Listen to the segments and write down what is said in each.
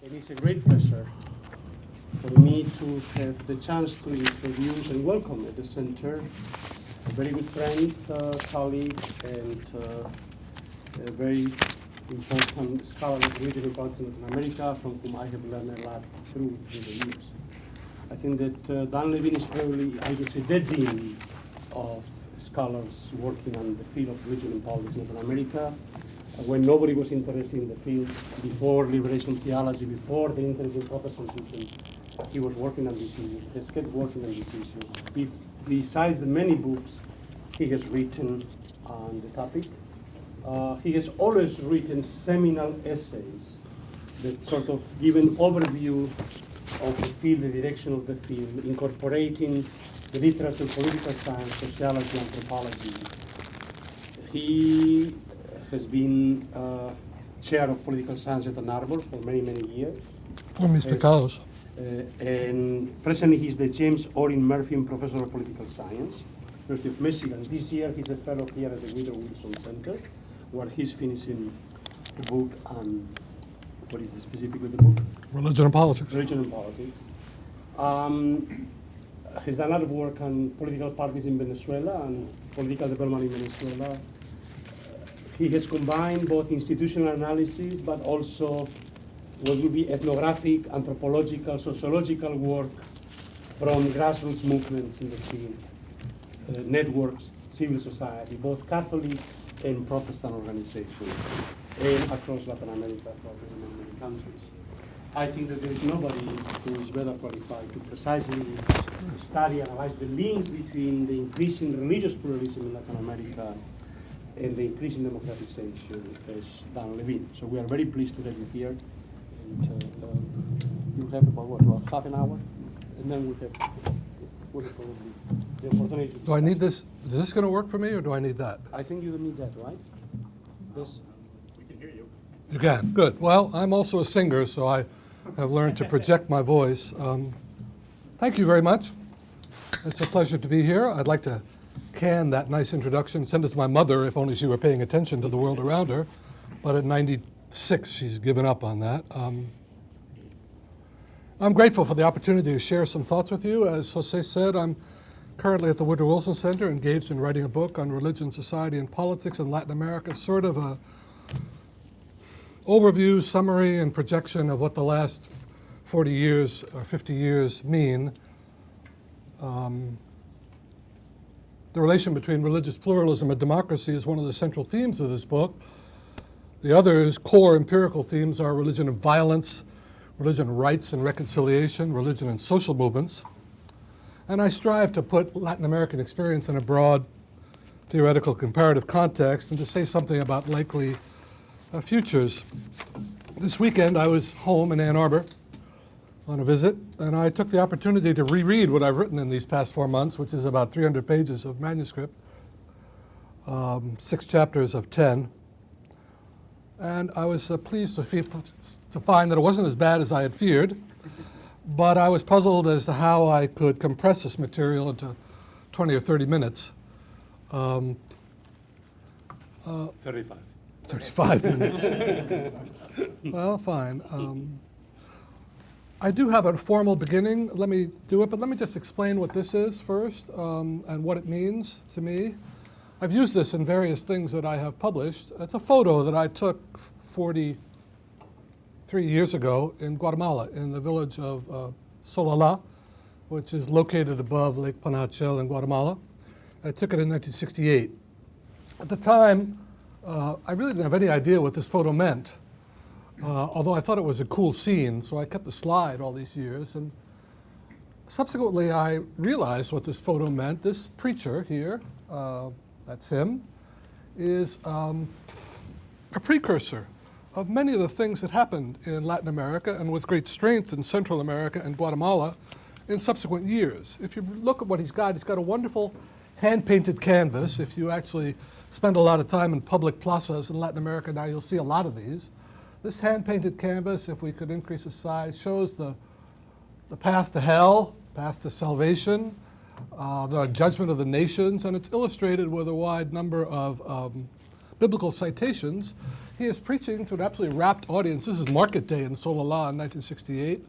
And it's a great pleasure for me to have the chance to introduce and welcome at the center a very good friend, colleague, and a very important scholar of religion and politics in Latin America, from whom I have learned a lot through the years. I think that Dan Levine is probably, I would say, the dean of scholars working on the field of religion and politics in Latin America. When nobody was interested in the field, before liberation theology, before the interest in Protestantism, he was working on this issue. He has kept working on this issue. Besides the many books he has written on the topic, he has always written seminal essays that sort of give an overview of the field, the direction of the field, incorporating the literature, political science, sociology, anthropology. He has been chair of political science at Ann Arbor for many, many years. For Mr. Carlos. And presently he's the James Orrin Murphy Professor of Political Science, University of Michigan. This year he's a fellow here at the Woodrow Wilson Center, where he's finishing the book on, what is the specific of the book? Religion and Politics. Religion and Politics. He's done a lot of work on political parties in Venezuela and political development in Venezuela. He has combined both institutional analysis, but also what would be ethnographic, anthropological, sociological work from grassroots movements in the field, networks, civil society, both Catholic and Protestant organizations, and across Latin America, across many countries. I think that there is nobody who is better qualified to precisely study, analyze the links between the increasing religious pluralism in Latin America and the increasing democratization as Dan Levine. So we are very pleased to have you here. And you'll have about half an hour, and then we'll have probably the opportunity to discuss. Do I need this? Is this going to work for me, or do I need that? I think you will need that, right? This? We can hear you. You can. Good. Well, I'm also a singer, so I have learned to project my voice. Thank you very much. It's a pleasure to be here. I'd like to can that nice introduction, send it to my mother if only she were paying attention to the world around her. But at 96, she's given up on that. I'm grateful for the opportunity to share some thoughts with you. As Jose said, I'm currently at the Woodrow Wilson Center, engaged in writing a book on religion, society, and politics in Latin America, sort of a overview, summary, and projection of what the last 40 years or 50 years mean. The relation between religious pluralism and democracy is one of the central themes of this book. The other core empirical themes are religion and violence, religion and rights and reconciliation, religion and social movements. And I strive to put Latin American experience in a broad theoretical comparative context and to say something about likely futures. This weekend I was home in Ann Arbor on a visit, and I took the opportunity to reread what I've written in these past 4 months, which is about 300 pages of manuscript, 6 chapters of 10. And I was pleased to find that it wasn't as bad as I had feared, but I was puzzled as to how I could compress this material into 20 or 30 minutes. 35. 35 minutes. Well, fine. I do have a formal beginning. Let me do it, but let me just explain what this is first and what it means to me. I've used this in various things that I have published. It's a photo that I took 43 years ago in Guatemala, in the village of Solala, which is located above Lake Panachel in Guatemala. I took it in 1968. At the time, I really didn't have any idea what this photo meant. Although I thought it was a cool scene, so I kept the slide all these years. And subsequently, I realized what this photo meant. This preacher here, that's him, is a precursor of many of the things that happened in Latin America and with great strength in Central America and Guatemala in subsequent years. If you look at what he's got a wonderful hand-painted canvas. If you actually spend a lot of time in public plazas in Latin America now, you'll see a lot of these. This hand-painted canvas, if we could increase the size, shows the path to hell, path to salvation, the judgment of the nations, and it's illustrated with a wide number of biblical citations. He is preaching to an absolutely rapt audience. This is Market Day in Solala in 1968.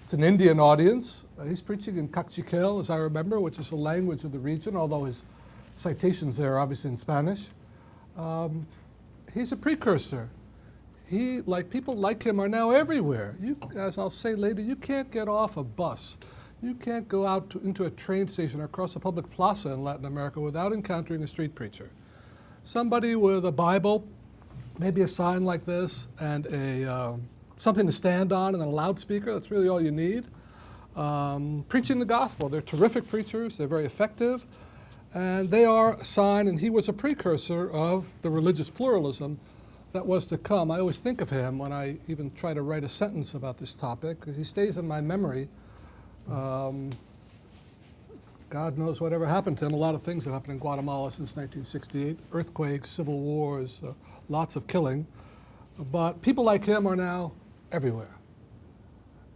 It's an Indian audience. He's preaching in Cachiquel, as I remember, which is the language of the region, although his citations there are obviously in Spanish. He's a precursor. People like him are now everywhere. As I'll say later, you can't get off a bus. You can't go out into a train station or across a public plaza in Latin America without encountering a street preacher. Somebody with a Bible, maybe a sign like this, and something to stand on and then a loudspeaker. That's really all you need. Preaching the gospel. They're terrific preachers. They're very effective. And they are a sign, and he was a precursor of the religious pluralism that was to come. I always think of him when I even try to write a sentence about this topic, because he stays in my memory. God knows whatever happened to him. A lot of things have happened in Guatemala since 1968. Earthquakes, civil wars, lots of killing. But people like him are now everywhere.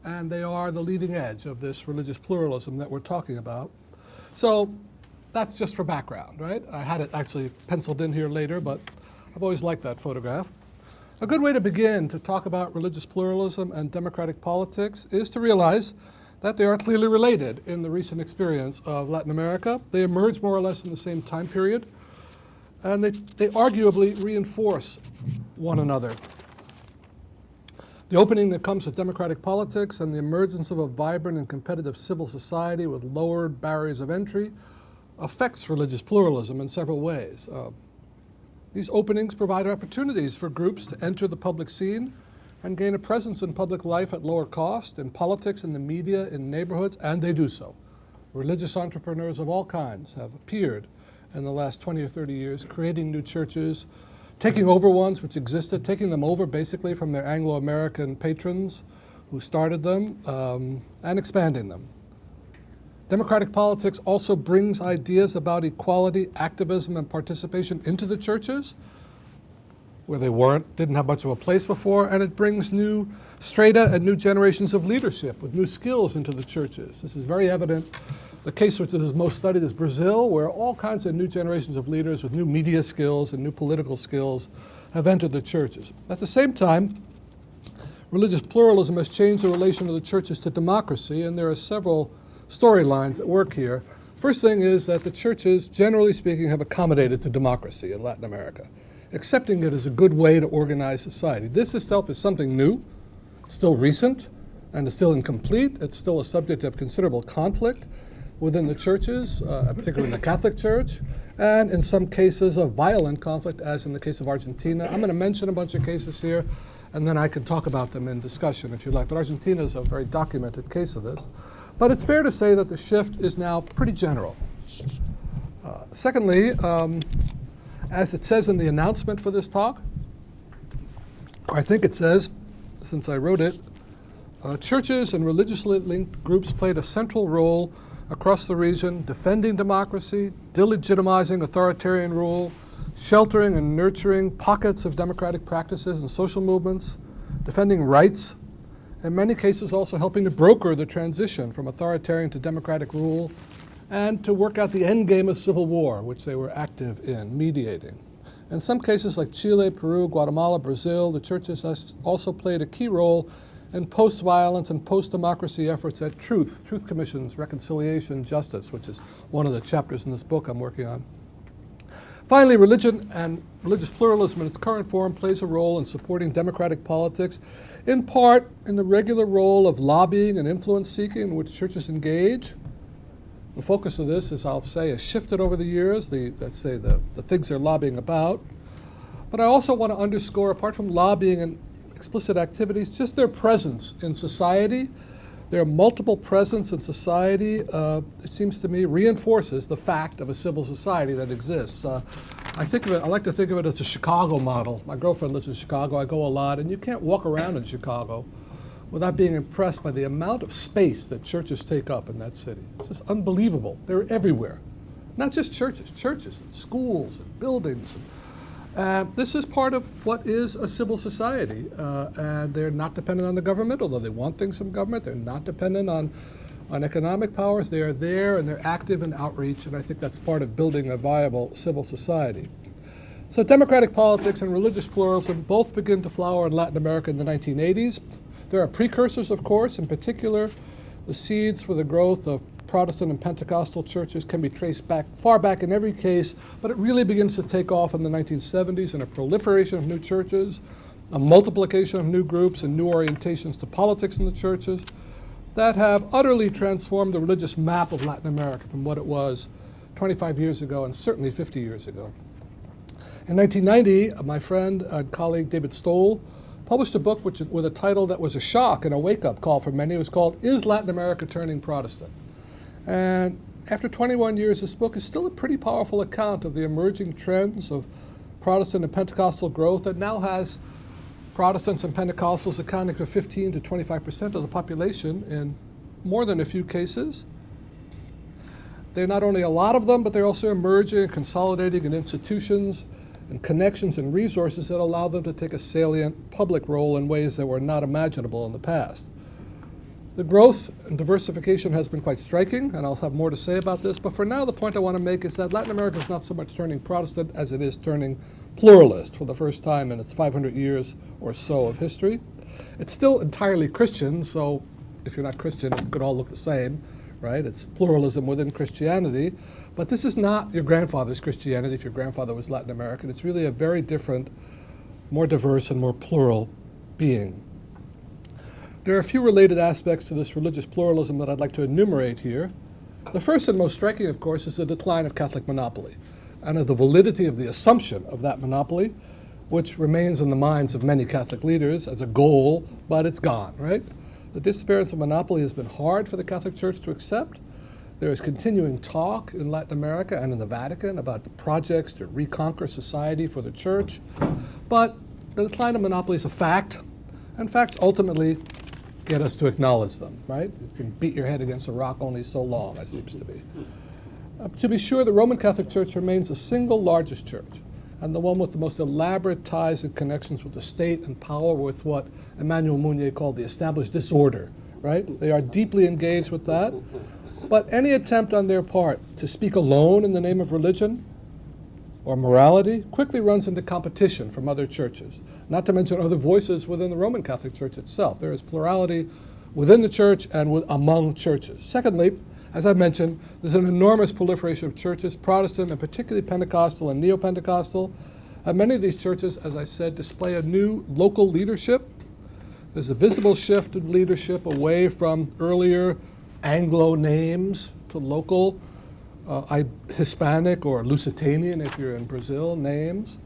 And they are the leading edge of this religious pluralism that we're talking about. So that's just for background, right? I had it actually penciled in here later, but I've always liked that photograph. A good way to begin to talk about religious pluralism and democratic politics is to realize that they are clearly related in the recent experience of Latin America. They emerged more or less in the same time period, and they arguably reinforce one another. The opening that comes with democratic politics and the emergence of a vibrant and competitive civil society with lowered barriers of entry affects religious pluralism in several ways. These openings provide opportunities for groups to enter the public scene and gain a presence in public life at lower cost, in politics, in the media, in neighborhoods, and they do so. Religious entrepreneurs of all kinds have appeared in the last 20 or 30 years, creating new churches, taking over ones which existed, taking them over basically from their Anglo-American patrons who started them, and expanding them. Democratic politics also brings ideas about equality, activism, and participation into the churches, where they didn't have much of a place before, and it brings new strata and new generations of leadership with new skills into the churches. This is very evident. The case which is most studied is Brazil, where all kinds of new generations of leaders with new media skills and new political skills have entered the churches. At the same time, religious pluralism has changed the relation of the churches to democracy, and there are several storylines at work here. First thing is that the churches, generally speaking, have accommodated to democracy in Latin America, accepting it as a good way to organize society. This itself is something new, still recent, and is still incomplete. It's still a subject of considerable conflict within the churches, particularly in the Catholic Church, and in some cases of violent conflict, as in the case of Argentina. I'm going to mention a bunch of cases here, and then I can talk about them in discussion if you like. But Argentina is a very documented case of this. But it's fair to say that the shift is now pretty general. Secondly, as it says in the announcement for this talk, I think it says, since I wrote it, churches and religiously linked groups played a central role across the region, defending democracy, delegitimizing authoritarian rule, sheltering and nurturing pockets of democratic practices and social movements, defending rights, in many cases also helping to broker the transition from authoritarian to democratic rule, and to work out the end game of civil war, which they were active in mediating. In some cases like Chile, Peru, Guatemala, Brazil, the churches also played a key role in post-violence and post-democracy efforts at truth commissions, reconciliation, justice, which is one of the chapters in this book I'm working on. Finally, religion and religious pluralism in its current form plays a role in supporting democratic politics, in part in the regular role of lobbying and influence seeking in which churches engage. The focus of this, as I'll say, has shifted over the years, the things they're lobbying about. But I also want to underscore, apart from lobbying and explicit activities, just their presence in society. Their multiple presence in society, it seems to me, reinforces the fact of a civil society that exists. I like to think of it as the Chicago model. My girlfriend lives in Chicago. I go a lot, and you can't walk around in Chicago without being impressed by the amount of space that churches take up in that city. It's just unbelievable. They're everywhere. Not just churches and schools and buildings. This is part of what is a civil society, and they're not dependent on the government, although they want things from government. They're not dependent on economic powers. They are there, and they're active in outreach, and I think that's part of building a viable civil society. So democratic politics and religious pluralism both begin to flower in Latin America in the 1980s. There are precursors, of course. In particular, the seeds for the growth of Protestant and Pentecostal churches can be traced back, far back in every case, but it really begins to take off in the 1970s in a proliferation of new churches, a multiplication of new groups and new orientations to politics in the churches that have utterly transformed the religious map of Latin America from what it was 25 years ago and certainly 50 years ago. In 1990, my friend and colleague David Stoll published a book with a title that was a shock and a wake-up call for many. It was called, Is Latin America Turning Protestant? And after 21 years, this book is still a pretty powerful account of the emerging trends of Protestant and Pentecostal growth that now has Protestants and Pentecostals accounting for 15 to 25% of the population in more than a few cases. There are not only a lot of them, but they're also emerging and consolidating in institutions and connections and resources that allow them to take a salient public role in ways that were not imaginable in the past. The growth and diversification has been quite striking, and I'll have more to say about this, but for now the point I want to make is that Latin America is not so much turning Protestant as it is turning pluralist for the first time in its 500 years or so of history. It's still entirely Christian, so if you're not Christian, it could all look the same, right? It's pluralism within Christianity, but this is not your grandfather's Christianity if your grandfather was Latin American. It's really a very different, more diverse and more plural being. There are a few related aspects to this religious pluralism that I'd like to enumerate here. The first and most striking, of course, is the decline of Catholic monopoly and of the validity of the assumption of that monopoly, which remains in the minds of many Catholic leaders as a goal, but it's gone, right? The disappearance of monopoly has been hard for the Catholic Church to accept. There is continuing talk in Latin America and in the Vatican about the projects to reconquer society for the Church, but the decline of monopoly is a fact, and facts ultimately get us to acknowledge them, right? You can beat your head against a rock only so long, it seems to be. To be sure, the Roman Catholic Church remains the single largest church and the one with the most elaborate ties and connections with the state and power, with what Emmanuel Mounier called the established disorder, right? They are deeply engaged with that. But any attempt on their part to speak alone in the name of religion or morality quickly runs into competition from other churches, not to mention other voices within the Roman Catholic Church itself. There is plurality within the church and among churches. Secondly, as I mentioned, there's an enormous proliferation of churches, Protestant and particularly Pentecostal and Neo-Pentecostal. And many of these churches, as I said, display a new local leadership. There's a visible shift in leadership away from earlier Anglo names to local Hispanic or Lusitanian, if you're in Brazil, names.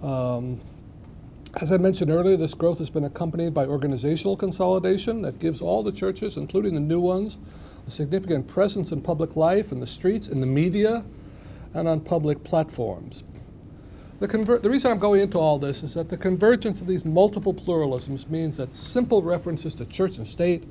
As I mentioned earlier, this growth has been accompanied by organizational consolidation that gives all the churches, including the new ones, a significant presence in public life, in the streets, in the media, and on public platforms. The reason I'm going into all this is that the convergence of these multiple pluralisms means that simple references to church and state,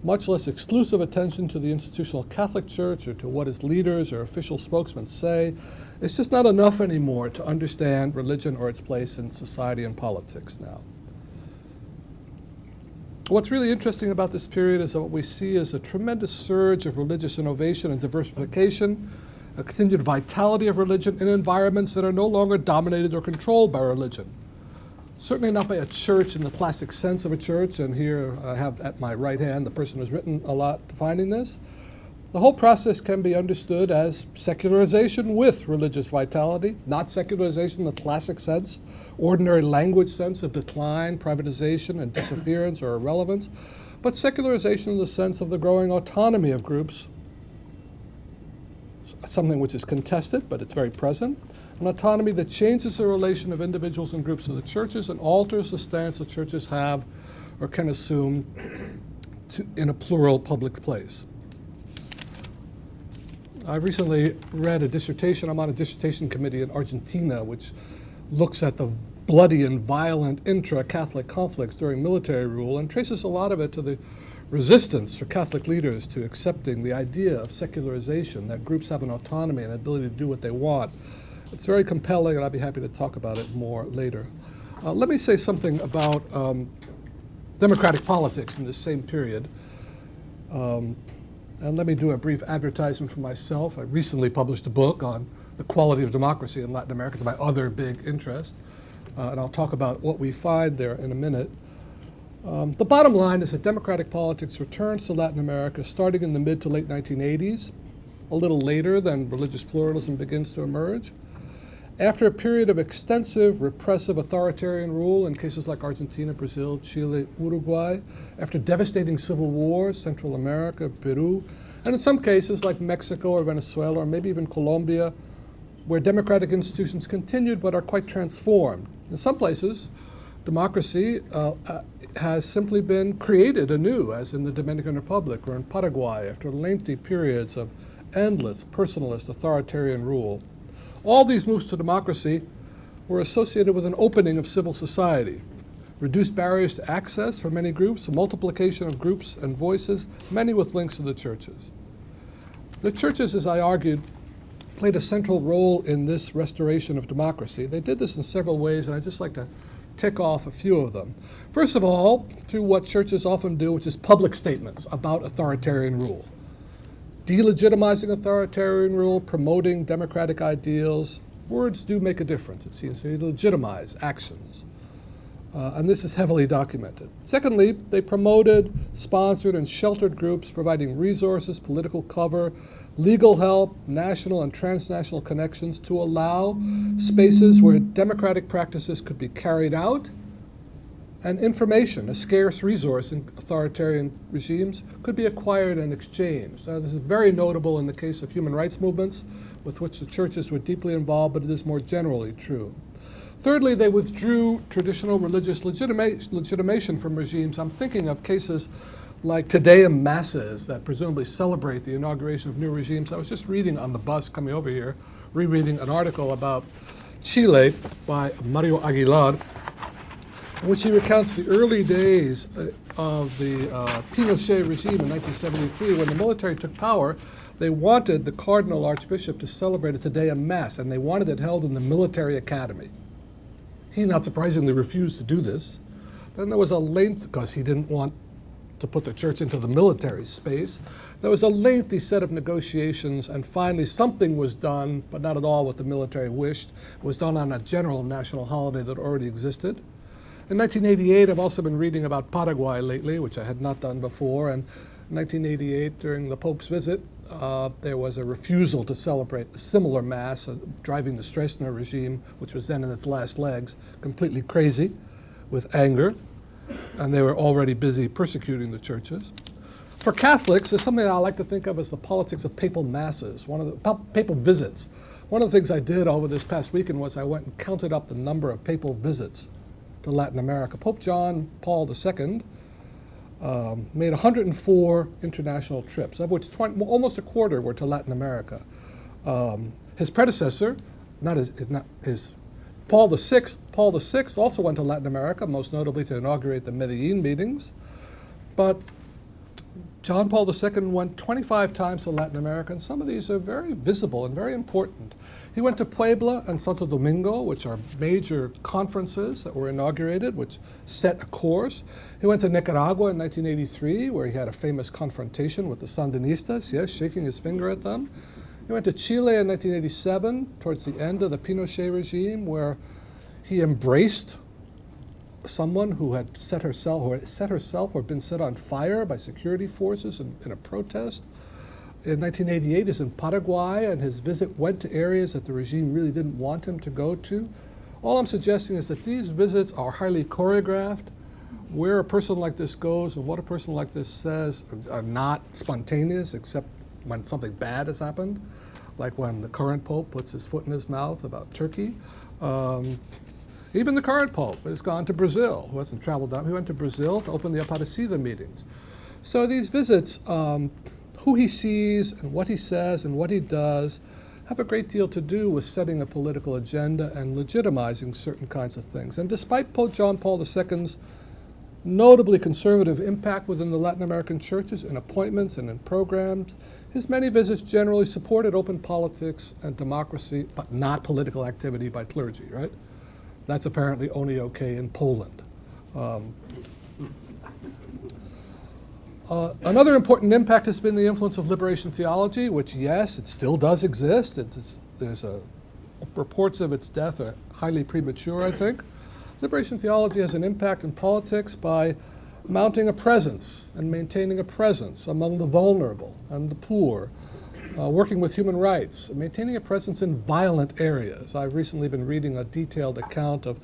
much less exclusive attention to the institutional Catholic Church or to what its leaders or official spokesmen say, it's just not enough anymore to understand religion or its place in society and politics now. What's really interesting about this period is that what we see is a tremendous surge of religious innovation and diversification, a continued vitality of religion in environments that are no longer dominated or controlled by religion. Certainly not by a church in the classic sense of a church, and here I have at my right hand the person who's written a lot defining this. The whole process can be understood as secularization with religious vitality, not secularization in the classic sense, ordinary language sense of decline, privatization, and disappearance or irrelevance, but secularization in the sense of the growing autonomy of groups, something which is contested, but it's very present, an autonomy that changes the relation of individuals and groups to the churches and alters the stance the churches have or can assume in a plural public place. I recently read a dissertation. I'm on a dissertation committee in Argentina, which looks at the bloody and violent intra-Catholic conflicts during military rule and traces a lot of it to the resistance for Catholic leaders to accepting the idea of secularization, that groups have an autonomy and ability to do what they want. It's very compelling, and I'd be happy to talk about it more later. Let me say something about democratic politics in this same period. And let me do a brief advertisement for myself. I recently published a book on the quality of democracy in Latin America. It's my other big interest. And I'll talk about what we find there in a minute. The bottom line is that democratic politics returns to Latin America starting in the mid to late 1980s, a little later than religious pluralism begins to emerge. After a period of extensive repressive authoritarian rule in cases like Argentina, Brazil, Chile, Uruguay, after devastating civil wars, Central America, Peru, and in some cases like Mexico or Venezuela or maybe even Colombia, where democratic institutions continued but are quite transformed. In some places, democracy has simply been created anew, as in the Dominican Republic or in Paraguay, after lengthy periods of endless personalist authoritarian rule. All these moves to democracy were associated with an opening of civil society, reduced barriers to access for many groups, a multiplication of groups and voices, many with links to the churches. The churches, as I argued, played a central role in this restoration of democracy. They did this in several ways, and I'd just like to tick off a few of them. First of all, through what churches often do, which is public statements about authoritarian rule. Delegitimizing authoritarian rule, promoting democratic ideals. Words do make a difference, it seems to me, legitimize actions. And this is heavily documented. Secondly, they promoted, sponsored, and sheltered groups, providing resources, political cover, legal help, national and transnational connections to allow spaces where democratic practices could be carried out, and information, a scarce resource in authoritarian regimes, could be acquired and exchanged. Now, this is very notable in the case of human rights movements, with which the churches were deeply involved, but it is more generally true. Thirdly, they withdrew traditional religious legitimation from regimes. I'm thinking of cases like Te Deum masses that presumably celebrate the inauguration of new regimes. I was just reading on the bus coming over here, rereading an article about Chile by Mario Aguilar, in which he recounts the early days of the Pinochet regime in 1973. When the military took power, they wanted the Cardinal Archbishop to celebrate a Te Deum Mass, and they wanted it held in the military academy. He, not surprisingly, refused to do this. Then there was a length, because he didn't want to put the church into the military space, there was a lengthy set of negotiations, and finally something was done, but not at all what the military wished. It was done on a general national holiday that already existed. In 1988, I've also been reading about Paraguay lately, which I had not done before, and in 1988, during the Pope's visit, there was a refusal to celebrate a similar mass, driving the Stroessner regime, which was then in its last legs, completely crazy with anger, and they were already busy persecuting the churches. For Catholics, there's something I like to think of as the politics of papal masses, one of the papal visits. One of the things I did over this past weekend was I went and counted up the number of papal visits to Latin America. Pope John Paul II made 104 international trips, of which almost a quarter were to Latin America. His predecessor, Paul VI also went to Latin America, most notably to inaugurate the Medellin meetings. But John Paul II went 25 times to Latin America, and some of these are very visible and very important. He went to Puebla and Santo Domingo, which are major conferences that were inaugurated, which set a course. He went to Nicaragua in 1983, where he had a famous confrontation with the Sandinistas, yes, shaking his finger at them. He went to Chile in 1987, towards the end of the Pinochet regime, where he embraced someone who had set herself or been set on fire by security forces in a protest. In 1988, he's in Paraguay, and his visit went to areas that the regime really didn't want him to go to. All I'm suggesting is that these visits are highly choreographed. Where a person like this goes and what a person like this says are not spontaneous, except when something bad has happened, like when the current Pope puts his foot in his mouth about Turkey. Even the current Pope has gone to Brazil, who hasn't traveled down. He went to Brazil to open the Aparecida meetings. So these visits, who he sees and what he says and what he does, have a great deal to do with setting a political agenda and legitimizing certain kinds of things. And despite Pope John Paul II's notably conservative impact within the Latin American churches in appointments and in programs, his many visits generally supported open politics and democracy, but not political activity by clergy, right? That's apparently only okay in Poland. Another important impact has been the influence of liberation theology, which, yes, it still does exist. Reports of its death are highly premature, I think. Liberation theology has an impact in politics by mounting a presence and maintaining a presence among the vulnerable and the poor, working with human rights, maintaining a presence in violent areas. I've recently been reading a detailed account of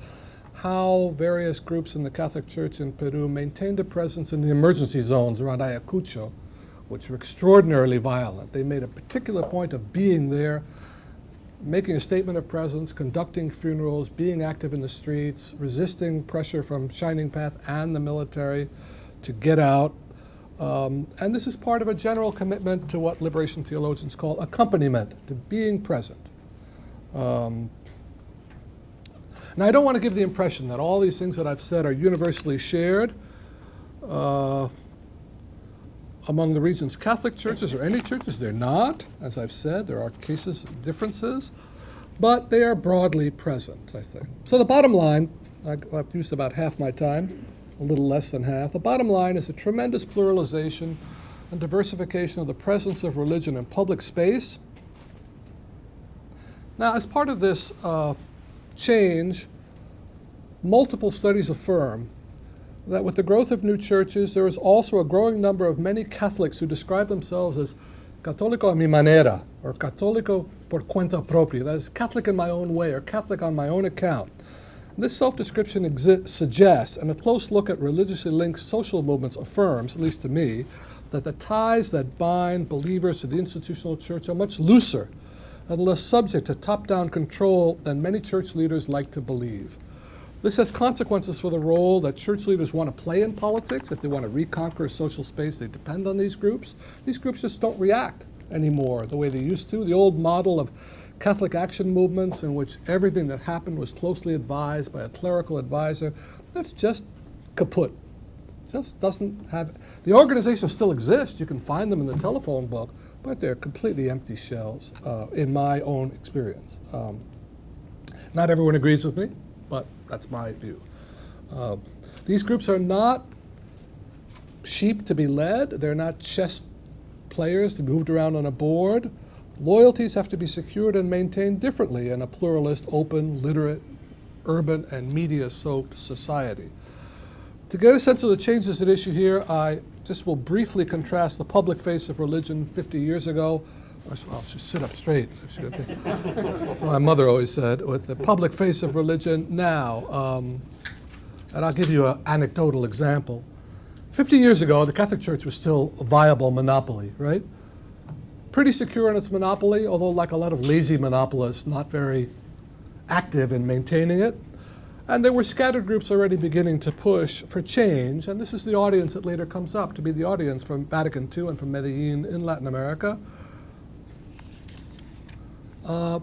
how various groups in the Catholic Church in Peru maintained a presence in the emergency zones around Ayacucho, which were extraordinarily violent. They made a particular point of being there, making a statement of presence, conducting funerals, being active in the streets, resisting pressure from Shining Path and the military to get out. And this is part of a general commitment to what liberation theologians call accompaniment, to being present. Now, I don't want to give the impression that all these things that I've said are universally shared among the region's Catholic churches or any churches. They're not. As I've said, there are cases of differences, but they are broadly present, I think. So the bottom line, I've used about half my time, a little less than half. The bottom line is a tremendous pluralization and diversification of the presence of religion in public space. Now, as part of this change, multiple studies affirm that with the growth of new churches, there is also a growing number of many Catholics who describe themselves as católico a mi manera, or católico por cuenta propia, that is, Catholic in my own way, or Catholic on my own account. And this self-description suggests, and a close look at religiously linked social movements affirms, at least to me, that the ties that bind believers to the institutional church are much looser and less subject to top-down control than many church leaders like to believe. This has consequences for the role that church leaders want to play in politics. If they want to reconquer social space, they depend on these groups. These groups just don't react anymore the way they used to. The old model of Catholic action movements in which everything that happened was closely advised by a clerical advisor, that's just kaput. Just doesn't have, the organizations still exist. You can find them in the telephone book, but they're completely empty shells in my own experience. Not everyone agrees with me, but that's my view. These groups are not sheep to be led. They're not chess players to be moved around on a board. Loyalties have to be secured and maintained differently in a pluralist, open, literate, urban, and media-soaked society. To get a sense of the changes at issue here, I just will briefly contrast the public face of religion 50 years ago. I'll just sit up straight. That's what my mother always said, with the public face of religion now. And I'll give you an anecdotal example. 50 years ago, the Catholic Church was still a viable monopoly, right? Pretty secure in its monopoly, although like a lot of lazy monopolists, not very active in maintaining it. And there were scattered groups already beginning to push for change, and this is the audience that later comes up to be the audience from Vatican II and from Medellin in Latin America.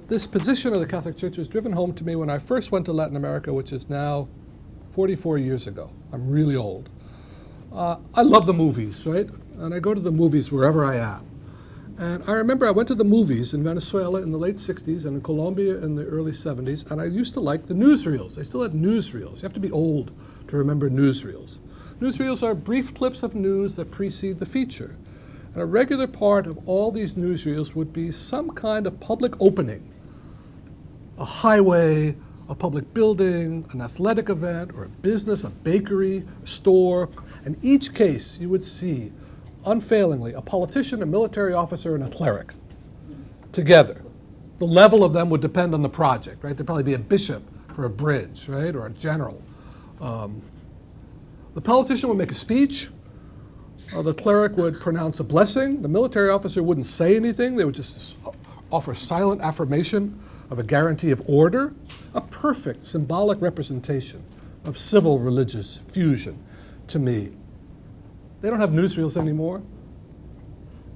This position of the Catholic Church was driven home to me when I first went to Latin America, which is now 44 years ago. I'm really old. I love the movies, right? And I go to the movies wherever I am. And I remember I went to the movies in Venezuela in the late 60s and in Colombia in the early 70s, and I used to like the newsreels. They still had newsreels. You have to be old to remember newsreels. Newsreels are brief clips of news that precede the feature. And a regular part of all these newsreels would be some kind of public opening, a highway, a public building, an athletic event, or a business, a bakery, a store. In each case, you would see unfailingly a politician, a military officer, and a cleric together. The level of them would depend on the project, right? There'd probably be a bishop for a bridge, right, or a general. The politician would make a speech. The cleric would pronounce a blessing. The military officer wouldn't say anything. They would just offer silent affirmation of a guarantee of order, a perfect symbolic representation of civil religious fusion to me. They don't have newsreels anymore.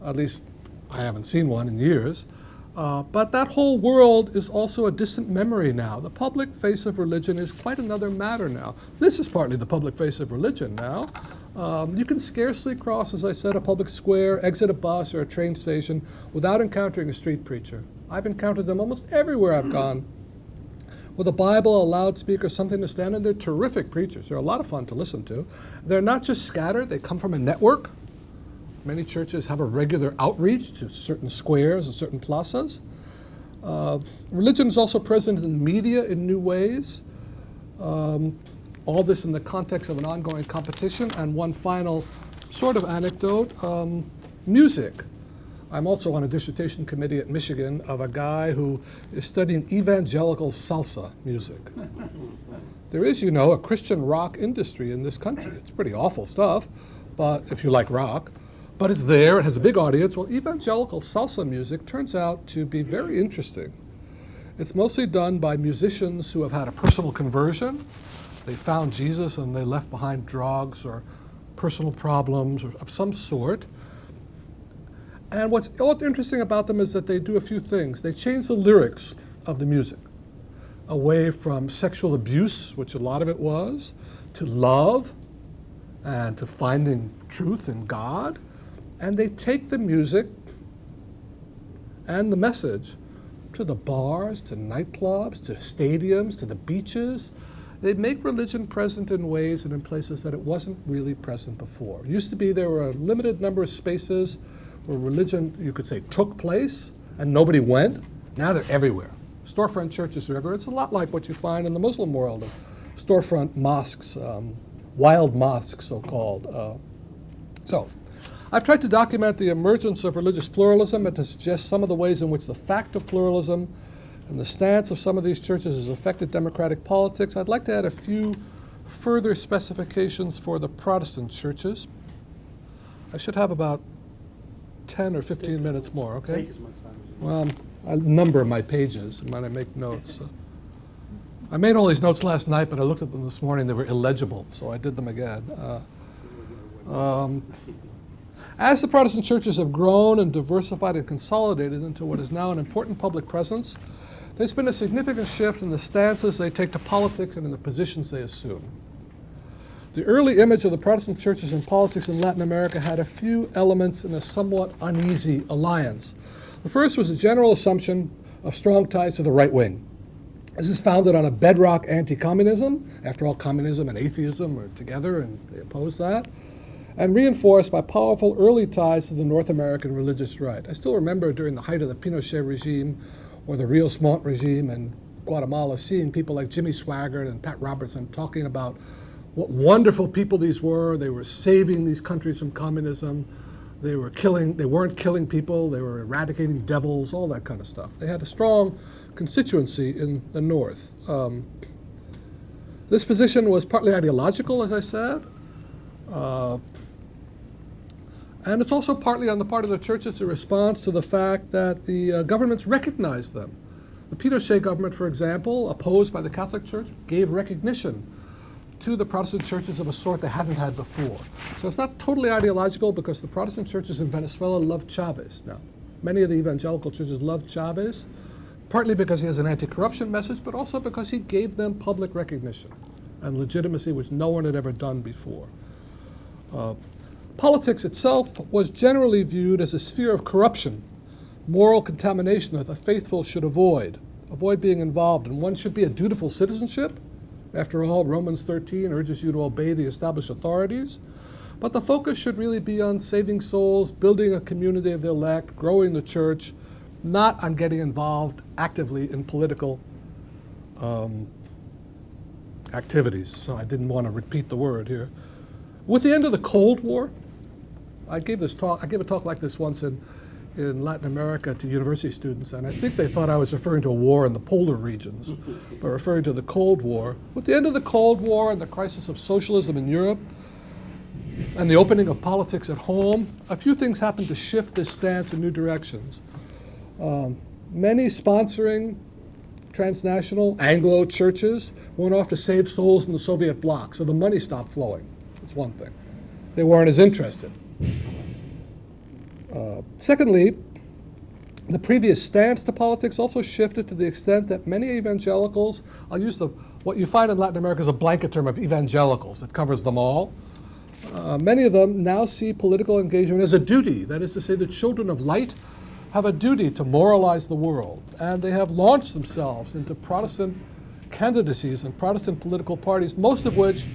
At least I haven't seen one in years. But that whole world is also a distant memory now. The public face of religion is quite another matter now. This is partly the public face of religion now. You can scarcely cross, as I said, a public square, exit a bus or a train station without encountering a street preacher. I've encountered them almost everywhere I've gone. With a Bible, a loudspeaker, something to stand in. They're terrific preachers. They're a lot of fun to listen to. They're not just scattered. They come from a network. Many churches have a regular outreach to certain squares and certain plazas. Religion is also present in media in new ways. All this in the context of an ongoing competition. And one final sort of anecdote, music. I'm also on a dissertation committee at Michigan of a guy who is studying evangelical salsa music. There is, you know, a Christian rock industry in this country. It's pretty awful stuff, but if you like rock, but it's there, it has a big audience. Well, evangelical salsa music turns out to be very interesting. It's mostly done by musicians who have had a personal conversion. They found Jesus and they left behind drugs or personal problems or of some sort. And what's interesting about them is that they do a few things. They change the lyrics of the music away from sexual abuse, which a lot of it was, to love and to finding truth in God. And they take the music and the message to the bars, to nightclubs, to stadiums, to the beaches. They make religion present in ways and in places that it wasn't really present before. It used to be there were a limited number of spaces where religion, you could say, took place and nobody went. Now they're everywhere. Storefront churches are everywhere. It's a lot like what you find in the Muslim world of storefront mosques, wild mosques, so-called. So I've tried to document the emergence of religious pluralism and to suggest some of the ways in which the fact of pluralism and the stance of some of these churches has affected democratic politics. I'd like to add a few further specifications for the Protestant churches. I should have about 10 or 15 minutes more, okay? Take as much time as you Well, want. I number my pages when I make notes. I made all these notes last night, but I looked at them this morning. They were illegible, so I did them again. As the Protestant churches have grown and diversified and consolidated into what is now an important public presence, there's been a significant shift in the stances they take to politics and in the positions they assume. The early image of the Protestant churches in politics in Latin America had a few elements in a somewhat uneasy alliance. The first was a general assumption of strong ties to the right wing. This is founded on a bedrock anti-communism. After all, communism and atheism are together and they oppose that. And reinforced by powerful early ties to the North American religious right. I still remember during the height of the Pinochet regime or the Rios Montt regime in Guatemala, seeing people like Jimmy Swaggart and Pat Robertson talking about what wonderful people these were. They were saving these countries from communism. They weren't killing people. They were eradicating devils, all that kind of stuff. They had a strong constituency in the North. This position was partly ideological, as I said. And it's also partly on the part of the churches a response to the fact that the governments recognized them. The Pinochet government, for example, opposed by the Catholic Church, gave recognition to the Protestant churches of a sort they hadn't had before. So it's not totally ideological because the Protestant churches in Venezuela loved Chavez. Now, many of the evangelical churches loved Chavez, partly because he has an anti-corruption message, but also because he gave them public recognition and legitimacy which no one had ever done before. Politics itself was generally viewed as a sphere of corruption, moral contamination that the faithful should avoid being involved in. One should be a dutiful citizenship. After all, Romans 13 urges you to obey the established authorities. But the focus should really be on saving souls, building a community of the elect, growing the church, not on getting involved actively in political activities. So I didn't want to repeat the word here. With the end of the Cold War, I gave a talk like this once in Latin America to university students, and I think they thought I was referring to a war in the polar regions, but referring to the Cold War. With the end of the Cold War and the crisis of socialism in Europe, and the opening of politics at home, a few things happened to shift this stance in new directions. Many sponsoring transnational Anglo churches went off to save souls in the Soviet bloc, so the money stopped flowing. That's one thing. They weren't as interested. Secondly, the previous stance to politics also shifted to the extent that many evangelicals, I'll use what you find in Latin America as a blanket term of evangelicals that covers them all. Many of them now see political engagement as a duty. That is to say, the children of light have a duty to moralize the world. And they have launched themselves into Protestant candidacies and Protestant political parties, most of which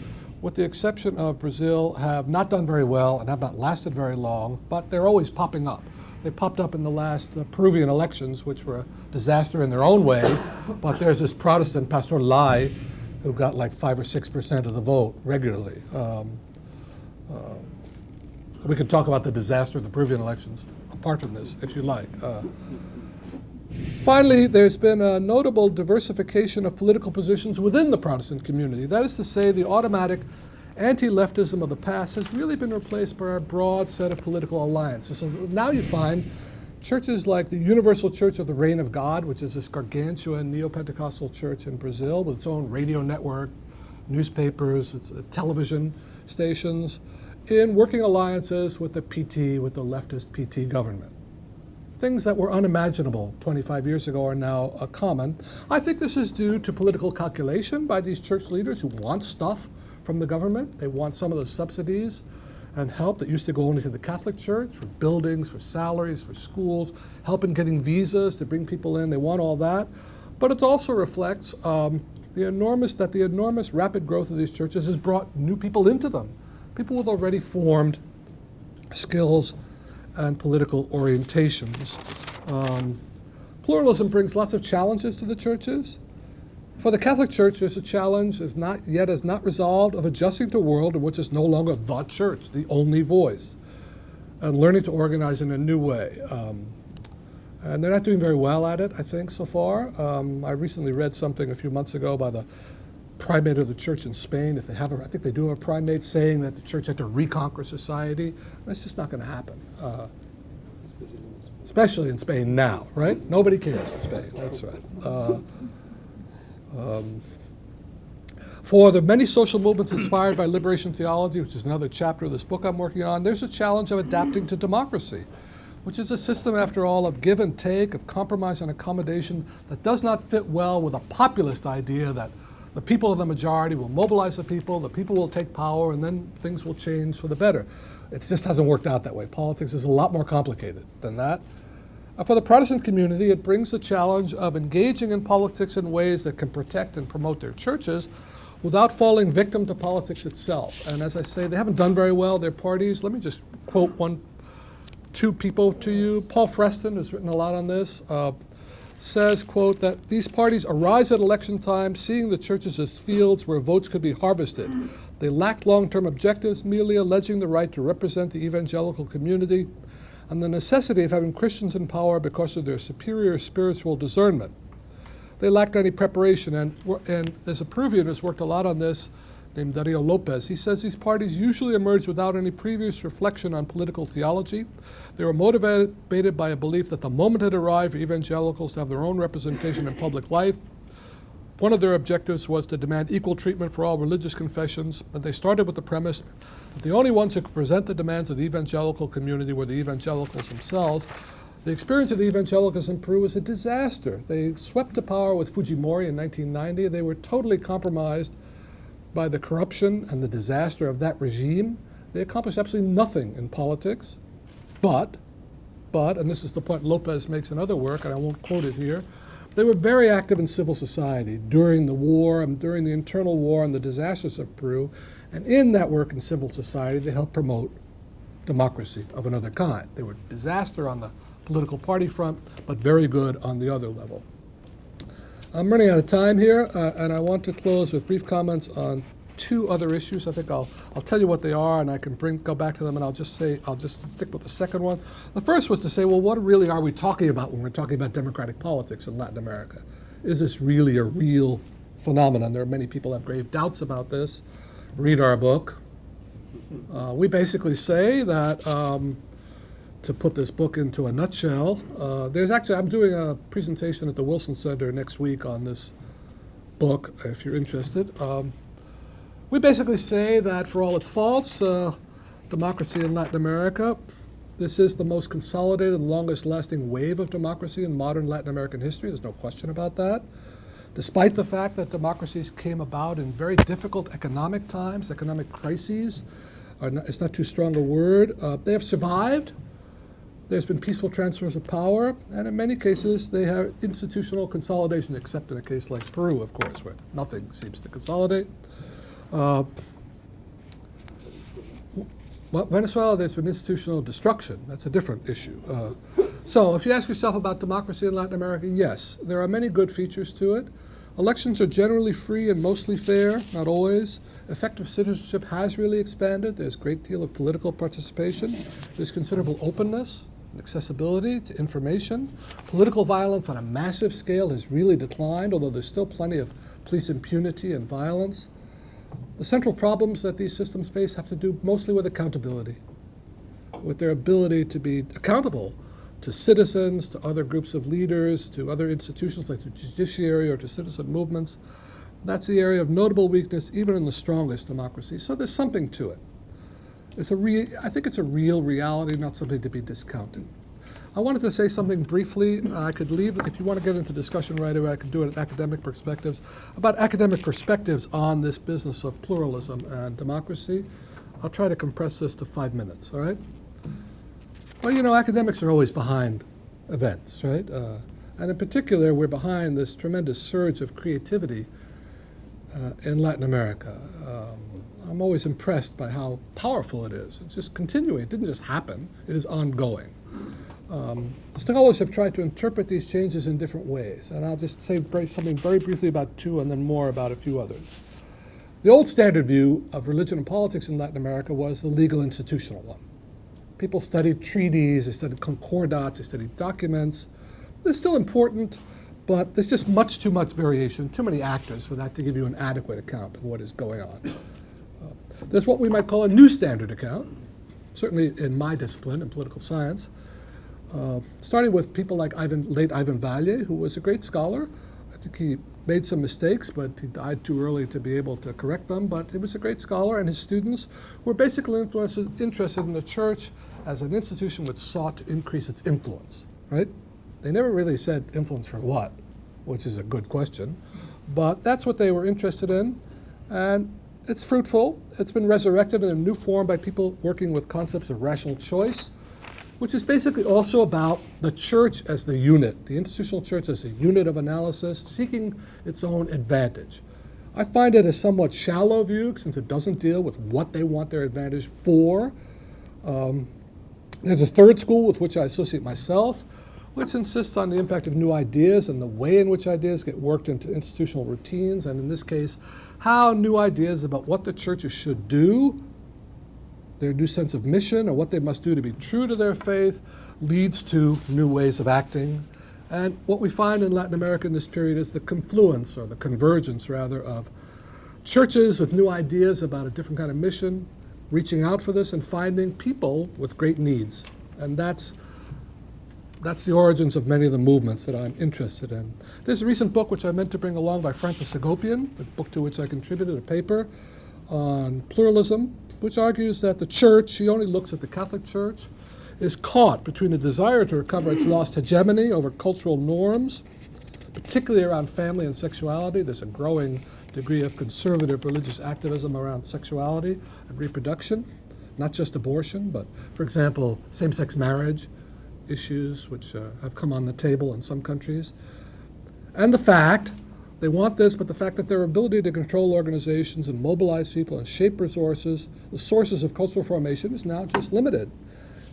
with the exception of Brazil, have not done very well and have not lasted very long, but they're always popping up. They popped up in the last Peruvian elections, which were a disaster in their own way, but there's this Protestant, Pastor Lai, who got like 5 or 6% of the vote regularly. We could talk about the disaster of the Peruvian elections apart from this, if you like. Finally, there's been a notable diversification of political positions within the Protestant community. That is to say, the automatic anti-leftism of the past has really been replaced by a broad set of political alliances. So now you find churches like the Universal Church of the Reign of God, which is this gargantuan neo-Pentecostal church in Brazil with its own radio network, newspapers, television stations, in working alliances with the PT, with the leftist PT government. Things that were unimaginable 25 years ago are now common. I think this is due to political calculation by these church leaders who want stuff from the government. They want some of the subsidies and help that used to go only to the Catholic Church, for buildings, for salaries, for schools, help in getting visas to bring people in. They want all that. But it also reflects the enormous rapid growth of these churches has brought new people into them, people with already formed skills and political orientations. Pluralism brings lots of challenges to the churches. For the Catholic Church, there's a challenge is not resolved of adjusting to a world in which it's no longer the church, the only voice, and learning to organize in a new way. And they're not doing very well at it, I think, so far. I recently read something a few months ago by the primate of the church in Spain. If they have I think they do have a primate saying that the church had to reconquer society. That's just not going to happen. Especially in Spain now, right? Nobody cares in Spain, that's right. For the many social movements inspired by liberation theology, which is another chapter of this book I'm working on, there's a challenge of adapting to democracy, which is a system, after all, of give and take, of compromise and accommodation that does not fit well with a populist idea that the people of the majority will mobilize the people will take power, and then things will change for the better. It just hasn't worked out that way. Politics is a lot more complicated than that. For the Protestant community, it brings the challenge of engaging in politics in ways that can protect and promote their churches without falling victim to politics itself. And as I say, they haven't done very well, their parties. Let me just quote two people to you. Paul Freston has written a lot on this. Says, quote, that these parties arise at election time, seeing the churches as fields where votes could be harvested. They lacked long-term objectives, merely alleging the right to represent the evangelical community and the necessity of having Christians in power because of their superior spiritual discernment. They lacked any preparation, and there's a Peruvian who's worked a lot on this, named Dario Lopez. He says these parties usually emerge without any previous reflection on political theology. They were motivated by a belief that the moment had arrived for evangelicals to have their own representation in public life. One of their objectives was to demand equal treatment for all religious confessions, but they started with the premise that the only ones who could present the demands of the evangelical community were the evangelicals themselves. The experience of the evangelicals in Peru was a disaster. They swept to power with Fujimori in 1990. They were totally compromised by the corruption and the disaster of that regime. They accomplished absolutely nothing in politics, but, and this is the point Lopez makes in other work, and I won't quote it here, they were very active in civil society during the war and during the internal war and the disasters of Peru, and in that work in civil society, they helped promote democracy of another kind. They were a disaster on the political party front, but very good on the other level. I'm running out of time here, and I want to close with brief comments on two other issues. I think I'll tell you what they are, and I can go back to them, and I'll just stick with the second one. The first was to say, well, what really are we talking about when we're talking about democratic politics in Latin America? Is this really a real phenomenon? There are many people who have grave doubts about this. Read our book. We basically say that, to put this book into a nutshell, I'm doing a presentation at the Wilson Center next week on this book, if you're interested. We basically say that for all its faults, democracy in Latin America, this is the most consolidated and longest lasting wave of democracy in modern Latin American history. There's no question about that. Despite the fact that democracies came about in very difficult economic times, economic crises, it's not too strong a word, they have survived. There's been peaceful transfers of power, and in many cases they have institutional consolidation, except in a case like Peru, of course, where nothing seems to consolidate. Well, Venezuela, there's been institutional destruction. That's a different issue. So if you ask yourself about democracy in Latin America, yes, there are many good features to it. Elections are generally free and mostly fair, not always. Effective citizenship has really expanded. There's a great deal of political participation. There's considerable openness and accessibility to information. Political violence on a massive scale has really declined, although there's still plenty of police impunity and violence. The central problems that these systems face have to do mostly with accountability, with their ability to be accountable to citizens, to other groups of leaders, to other institutions like the judiciary or to citizen movements. That's the area of notable weakness even in the strongest democracies. So there's something to it. I think it's a real reality, not something to be discounted. I wanted to say something briefly, and I could leave, if you want to get into discussion right away, I could do it at academic perspectives, about academic perspectives on this business of pluralism and democracy. I'll try to compress this to 5 minutes, all right? Well, you know, academics are always behind events, right? And in particular, we're behind this tremendous surge of creativity in Latin America. I'm always impressed by how powerful it is. It's just continuing. It didn't just happen. It is ongoing. Scholars have tried to interpret these changes in different ways, and I'll just say something very briefly about two and then more about a few others. The old standard view of religion and politics in Latin America was the legal institutional one. People studied treaties, they studied concordats, they studied documents. They're still important, but there's just much too much variation, too many actors for that to give you an adequate account of what is going on. There's what we might call a new standard account, certainly in my discipline, in political science, starting with people like late Ivan Valle, who was a great scholar. I think he made some mistakes, but he died too early to be able to correct them. But he was a great scholar, and his students were basically interested in the church as an institution which sought to increase its influence, right? They never really said influence for what, which is a good question. But that's what they were interested in, and it's fruitful. It's been resurrected in a new form by people working with concepts of rational choice, which is basically also about the church as the unit, the institutional church as a unit of analysis, seeking its own advantage. I find it a somewhat shallow view since it doesn't deal with what they want their advantage for. There's a third school with which I associate myself, which insists on the impact of new ideas and the way in which ideas get worked into institutional routines, and in this case, how new ideas about what the churches should do, their new sense of mission, or what they must do to be true to their faith, leads to new ways of acting. And what we find in Latin America in this period is the confluence, or the convergence rather, of churches with new ideas about a different kind of mission, reaching out for this and finding people with great needs. And that's the origins of many of the movements that I'm interested in. There's a recent book which I meant to bring along by Francis Segopian, a book to which I contributed a paper on pluralism, which argues that the church, he only looks at the Catholic Church, is caught between a desire to recover its lost hegemony over cultural norms, particularly around family and sexuality. There's a growing degree of conservative religious activism around sexuality and reproduction, not just abortion, but, for example, same-sex marriage issues, which have come on the table in some countries. And the fact, they want this, but the fact that their ability to control organizations and mobilize people and shape resources, the sources of cultural formation, is now just limited.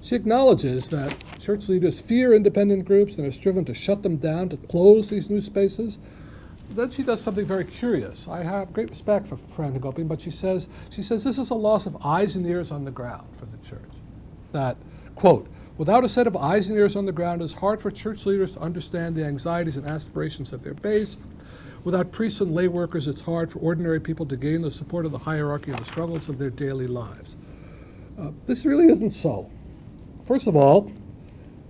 She acknowledges that church leaders fear independent groups and are striven to shut them down, to close these new spaces. Then she does something very curious. I have great respect for Fran Hagopian, but she says this is a loss of eyes and ears on the ground for the church. That, quote, without a set of eyes and ears on the ground, it's hard for church leaders to understand the anxieties and aspirations at their base. Without priests and lay workers, it's hard for ordinary people to gain the support of the hierarchy and the struggles of their daily lives. This really isn't so. First of all,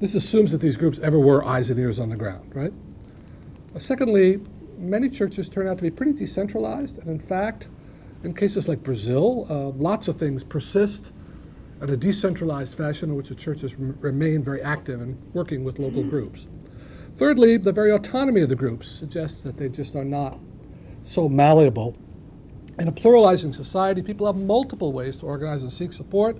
this assumes that these groups ever were eyes and ears on the ground, right? Secondly, many churches turn out to be pretty decentralized, and in fact, in cases like Brazil, lots of things persist in a decentralized fashion in which the churches remain very active in working with local groups. Thirdly, the very autonomy of the groups suggests that they just are not so malleable. In a pluralizing society, people have multiple ways to organize and seek support,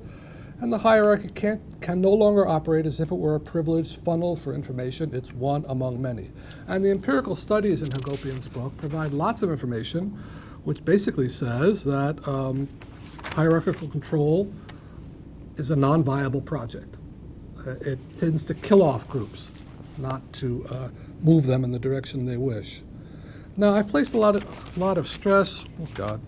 and the hierarchy can no longer operate as if it were a privileged funnel for information. It's one among many. And the empirical studies in Hagopian's book provide lots of information, which basically says that hierarchical control is a non-viable project. It tends to kill off groups, not to move them in the direction they wish. Now, I've placed a lot of stress. Oh God.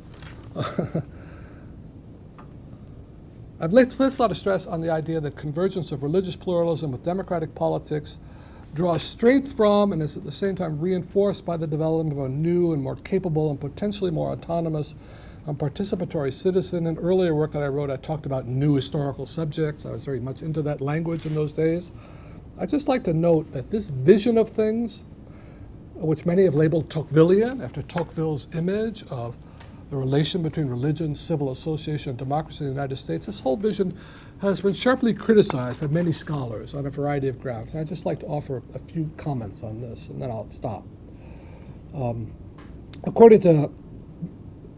I've placed a lot of stress on the idea that convergence of religious pluralism with democratic politics draws strength from and is at the same time reinforced by the development of a new and more capable and potentially more autonomous and participatory citizen. In earlier work that I wrote, I talked about new historical subjects. I was very much into that language in those days. I'd just like to note that this vision of things, which many have labeled Tocquevillian, after Tocqueville's image of the relation between religion, civil association, and democracy in the United States, this whole vision has been sharply criticized by many scholars on a variety of grounds. And I'd just like to offer a few comments on this, and then I'll stop. According to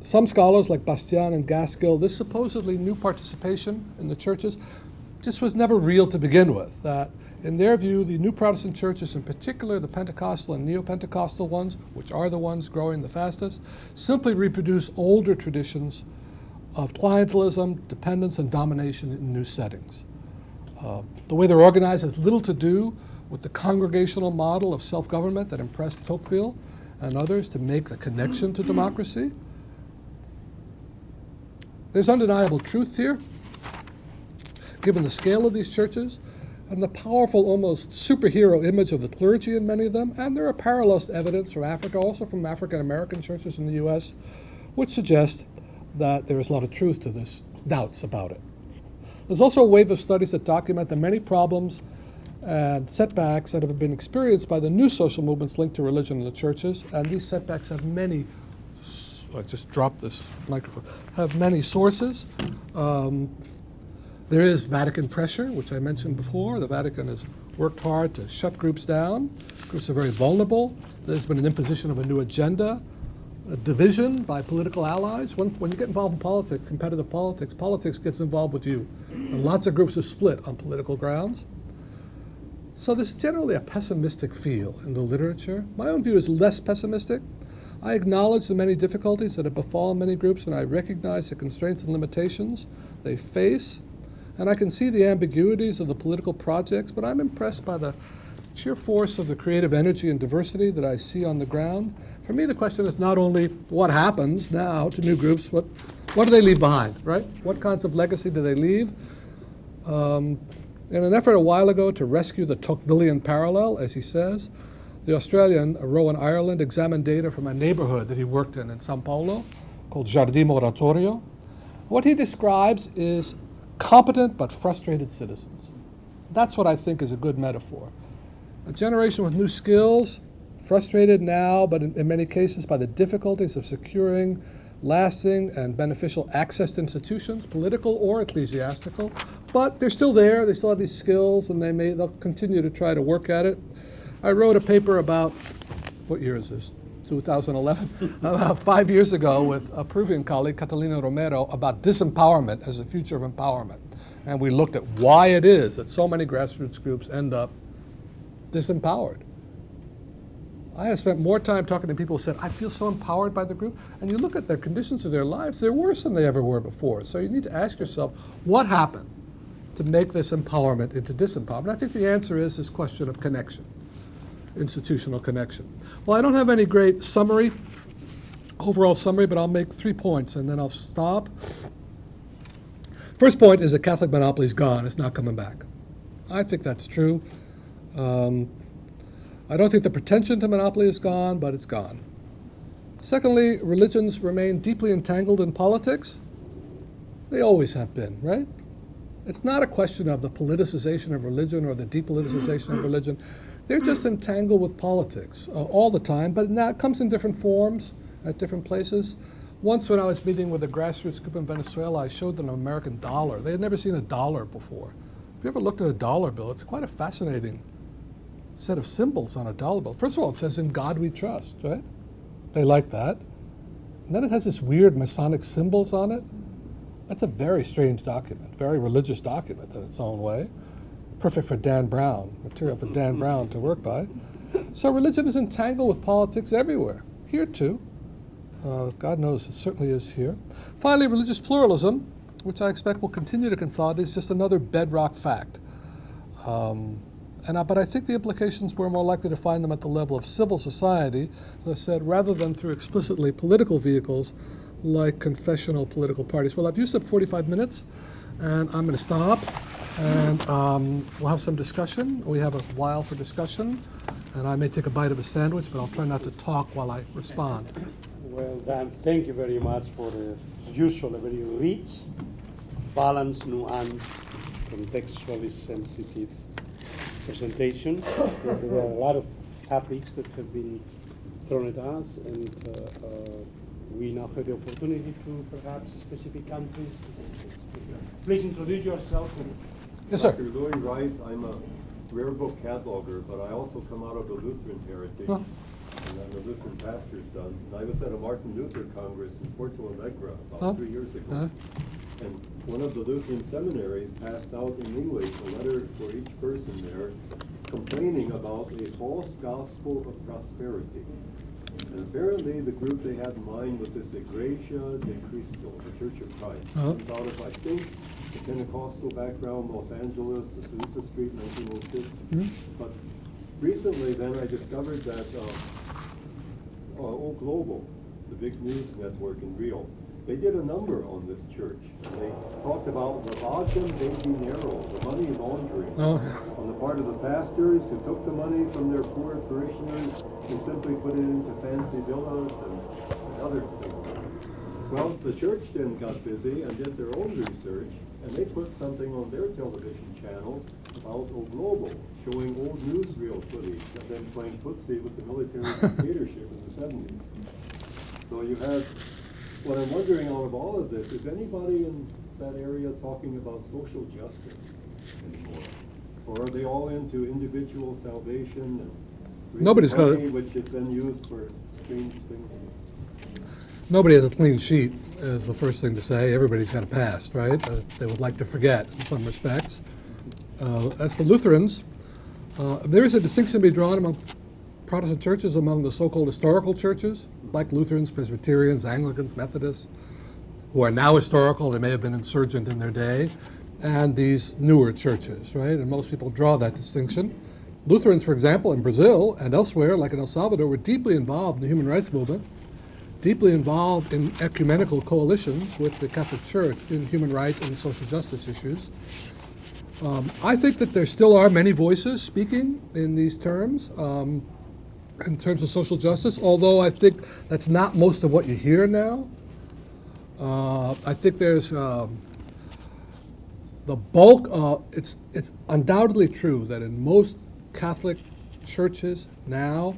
some scholars like Bastian and Gaskill, this supposedly new participation in the churches just was never real to begin with. That in their view, the new Protestant churches, in particular the Pentecostal and Neo-Pentecostal ones, which are the ones growing the fastest, simply reproduce older traditions of clientelism, dependence, and domination in new settings. The way they're organized has little to do with the congregational model of self-government that impressed Tocqueville and others to make the connection to democracy. There's undeniable truth here, given the scale of these churches, and the powerful, almost superhero image of the clergy in many of them, and there are parallels to evidence from Africa, also from African American churches in the US, which suggest that there is a lot of truth to this, doubts about it. There's also a wave of studies that document the many problems and setbacks that have been experienced by the new social movements linked to religion in the churches, and these setbacks have many, I just dropped this microphone, have many sources. There is Vatican pressure, which I mentioned before. The Vatican has worked hard to shut groups down. Groups are very vulnerable. There's been an imposition of a new agenda, a division by political allies. When you get involved in politics, competitive politics, politics gets involved with you. And lots of groups have split on political grounds. So there's generally a pessimistic feel in the literature. My own view is less pessimistic. I acknowledge the many difficulties that have befallen many groups, and I recognize the constraints and limitations they face. And I can see the ambiguities of the political projects, but I'm impressed by the sheer force of the creative energy and diversity that I see on the ground. For me, the question is not only what happens now to new groups, what do they leave behind, right? What kinds of legacy do they leave? In an effort a while ago to rescue the Tocquevillian parallel, as he says, the Australian, Rowan Ireland, examined data from a neighborhood that he worked in Sao Paulo called Jardim Oratorio. What he describes is competent but frustrated citizens. That's what I think is a good metaphor. A generation with new skills, frustrated now, but in many cases by the difficulties of securing lasting and beneficial access to institutions, political or ecclesiastical, but they're still there, they still have these skills, and they'll continue to try to work at it. I wrote a paper about, what year is this? 2011, about 5 years ago with a Peruvian colleague, Catalina Romero, about disempowerment as the future of empowerment. And we looked at why it is that so many grassroots groups end up disempowered. I have spent more time talking to people who said, I feel so empowered by the group. And you look at their conditions of their lives, they're worse than they ever were before. So you need to ask yourself, what happened to make this empowerment into disempowerment? I think the answer is this question of connection, institutional connection. Well, I don't have any great overall summary, but I'll make 3 points and then I'll stop. First point is that Catholic monopoly is gone. It's not coming back. I think that's true. I don't think the pretension to monopoly is gone, but it's gone. Secondly, religions remain deeply entangled in politics. They always have been, right? It's not a question of the politicization of religion or the depoliticization of religion. They're just entangled with politics all the time, but now it comes in different forms at different places. Once when I was meeting with a grassroots group in Venezuela, I showed them an American dollar. They had never seen a dollar before. If you ever looked at a dollar bill, it's quite a fascinating set of symbols on a dollar bill. First of all, it says, "In God we trust," right? They like that. And then it has this weird Masonic symbols on it. That's a very strange document, very religious document in its own way. Perfect for Dan Brown, material for Dan Brown to work by. So religion is entangled with politics everywhere, here too. God knows it certainly is here. Finally, religious pluralism, which I expect will continue to consolidate, is just another bedrock fact. But I think the implications, we're more likely to find them at the level of civil society, as I said, rather than through explicitly political vehicles like confessional political parties. Well, I've used up 45 minutes, and I'm going to stop, and we'll have some discussion. We have a while for discussion, and I may take a bite of a sandwich, but I'll try not to talk while I respond. Well, Dan, thank you very much for the usual, very rich, balanced, nuanced, contextually sensitive presentation. So there are a lot of topics that have been thrown at us, and we now have the opportunity to perhaps specific countries. Please introduce yourself. Yes, sir. Dr. Louis Wright, I'm a rare book cataloger, but I also come out of the Lutheran heritage. Huh. And I'm a Lutheran pastor's son. And I was at a Martin Luther Congress in Porto Alegre about 3 years ago. And one of the Lutheran seminaries passed out in English a letter for each person there complaining about a false gospel of prosperity. And apparently the group they had in mind was this Iglesia de Cristo, the Church of Christ. Comes out of, I think, the Pentecostal background, Los Angeles, Azusa Street, 1906. But recently then I discovered that O Global, the big news network in Rio, they did a number on this church. And they talked about lavagem de dinero, the money laundering, on the part of the pastors who took the money from their poor parishioners and simply put it into fancy villas and other things. Well, the church then got busy and did their own research, and they put something on their television channel about O Global, showing old newsreel footage of them playing footsie with the military dictatorship in the 70s. So you have, what I'm wondering out of all of this, is anybody in that area talking about social justice anymore? Or are they all into individual salvation and Nobody's got money, which is then used for strange things? Nobody has a clean sheet, is the first thing to say. Everybody's got a past, right? They would like to forget in some respects. As for Lutherans, there is a distinction to be drawn among Protestant churches, among the so-called historical churches, like Lutherans, Presbyterians, Anglicans, Methodists, who are now historical. They may have been insurgent in their day, and these newer churches, right? And most people draw that distinction. Lutherans, for example, in Brazil and elsewhere, like in El Salvador, were deeply involved in the human rights movement, deeply involved in ecumenical coalitions with the Catholic Church in human rights and social justice issues. I think that there still are many voices speaking in these terms, in terms of social justice, although I think that's not most of what you hear now. I think there's the bulk of, it's undoubtedly true that in most Catholic churches now,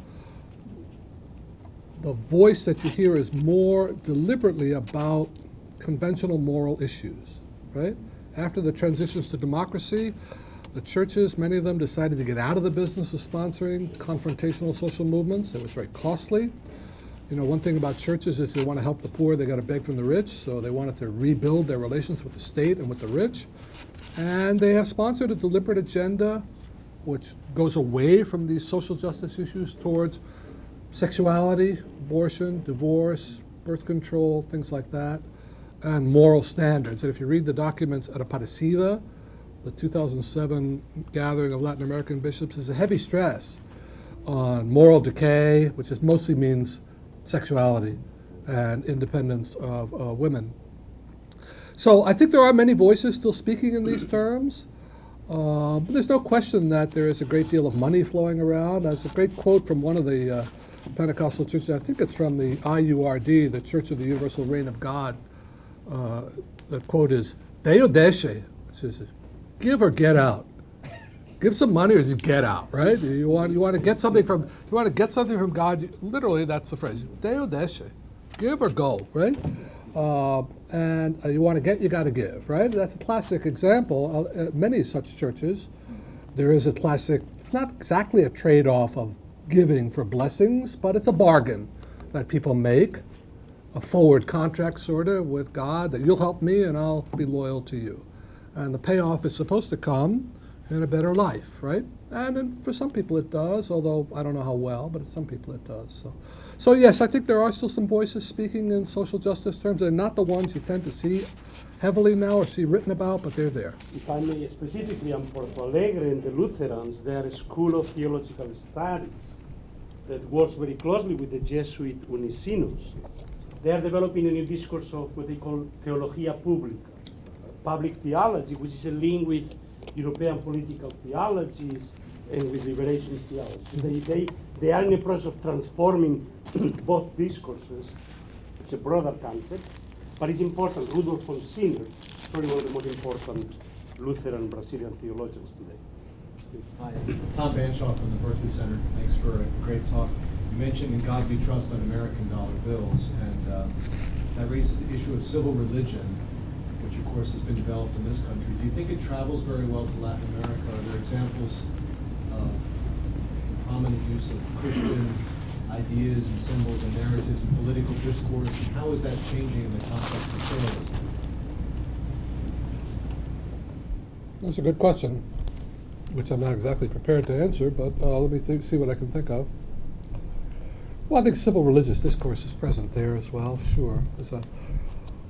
the voice that you hear is more deliberately about conventional moral issues, right? After the transitions to democracy, the churches, many of them decided to get out of the business of sponsoring confrontational social movements. It was very costly. You know, one thing about churches is they want to help the poor, they got to beg from the rich, so they wanted to rebuild their relations with the state and with the rich. And they have sponsored a deliberate agenda which goes away from these social justice issues towards sexuality, abortion, divorce, birth control, things like that, and moral standards. And if you read the documents at Aparecida, the 2007 gathering of Latin American bishops, there's a heavy stress on moral decay, which is mostly means sexuality and independence of women. So I think there are many voices still speaking in these terms. But there's no question that there is a great deal of money flowing around. There's a great quote from one of the Pentecostal churches. I think it's from the IURD, the Church of the Universal Reign of God. The quote is, Deo desce, which is, give or get out. Give some money or just get out, right? You want to get something from God. Literally, that's the phrase. Deo desce, give or go, right? And you want to get, you got to give, right? That's a classic example. Many such churches, there is a classic, not exactly a trade-off of giving for blessings, but it's a bargain that people make, a forward contract sort of with God, that you'll help me and I'll be loyal to you. And the payoff is supposed to come in a better life, right? And then for some people it does, although I don't know how well, but some people it does. So yes, I think there are still some voices speaking in social justice terms. They're not the ones you tend to see heavily now or see written about, but they're there. If I may, specifically on Porto Alegre and the Lutherans, they are a school of theological studies that works very closely with the Jesuit Unicinos. They are developing a new discourse of what they call theologia publica, public theology, which is a link with European political theologies and with liberation theology. They are in the process of transforming both discourses. It's a broader concept, but it's important. Rudolf von Sinner, probably one of the most important Lutheran Brazilian theologians today. Please. Hi, Tom Banshaw from the Berkeley Center. Thanks for a great talk. You mentioned "In God We Trust" on American dollar bills, and that raises the issue of civil religion, which of course has been developed in this country. Do you think it travels very well to Latin America? Are there examples of prominent use of Christian ideas and symbols and narratives and political discourse? And how is that changing in the context of pluralism? That's a good question, which I'm not exactly prepared to answer, but let me see what I can think of. Well, I think civil religious discourse is present there as well, sure.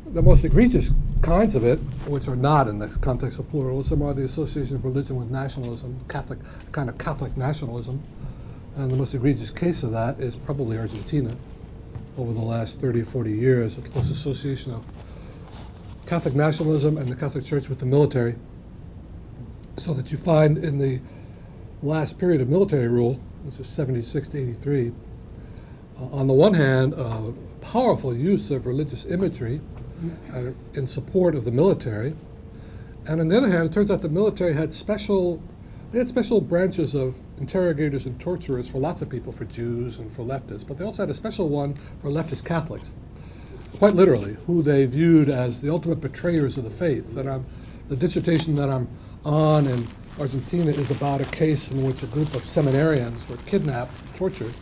The most egregious kinds of it, which are not in the context of pluralism, are the association of religion with nationalism, kind of Catholic nationalism. And the most egregious case of that is probably Argentina. Over the last 30 or 40 years, a close association of Catholic nationalism and the Catholic Church with the military, so that you find in the last period of military rule, this is 76 to 83, on the one hand, powerful use of religious imagery in support of the military, and on the other hand, it turns out the military had special branches of interrogators and torturers for lots of people, for Jews and for leftists, but they also had a special one for leftist Catholics, quite literally, who they viewed as the ultimate betrayers of the faith. And the dissertation that I'm on in Argentina is about a case in which a group of seminarians were kidnapped, tortured,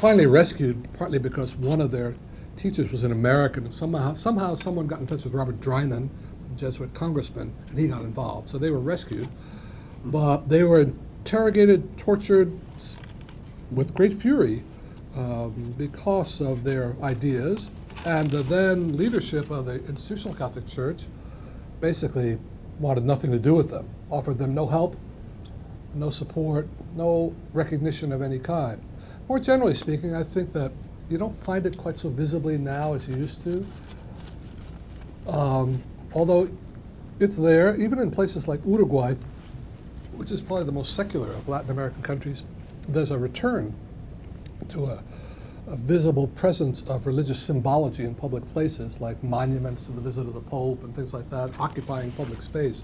finally rescued, partly because one of their teachers was an American, and somehow someone got in touch with Robert Drinan, a Jesuit congressman, and he got involved. So they were rescued, but they were interrogated, tortured with great fury because of their ideas, and the then leadership of the institutional Catholic Church basically wanted nothing to do with them, offered them no help, no support, no recognition of any kind. More generally speaking, I think that you don't find it quite so visibly now as you used to. Although it's there, even in places like Uruguay, which is probably the most secular of Latin American countries, there's a return to a visible presence of religious symbology in public places, like monuments to the visit of the Pope and things like that, occupying public space.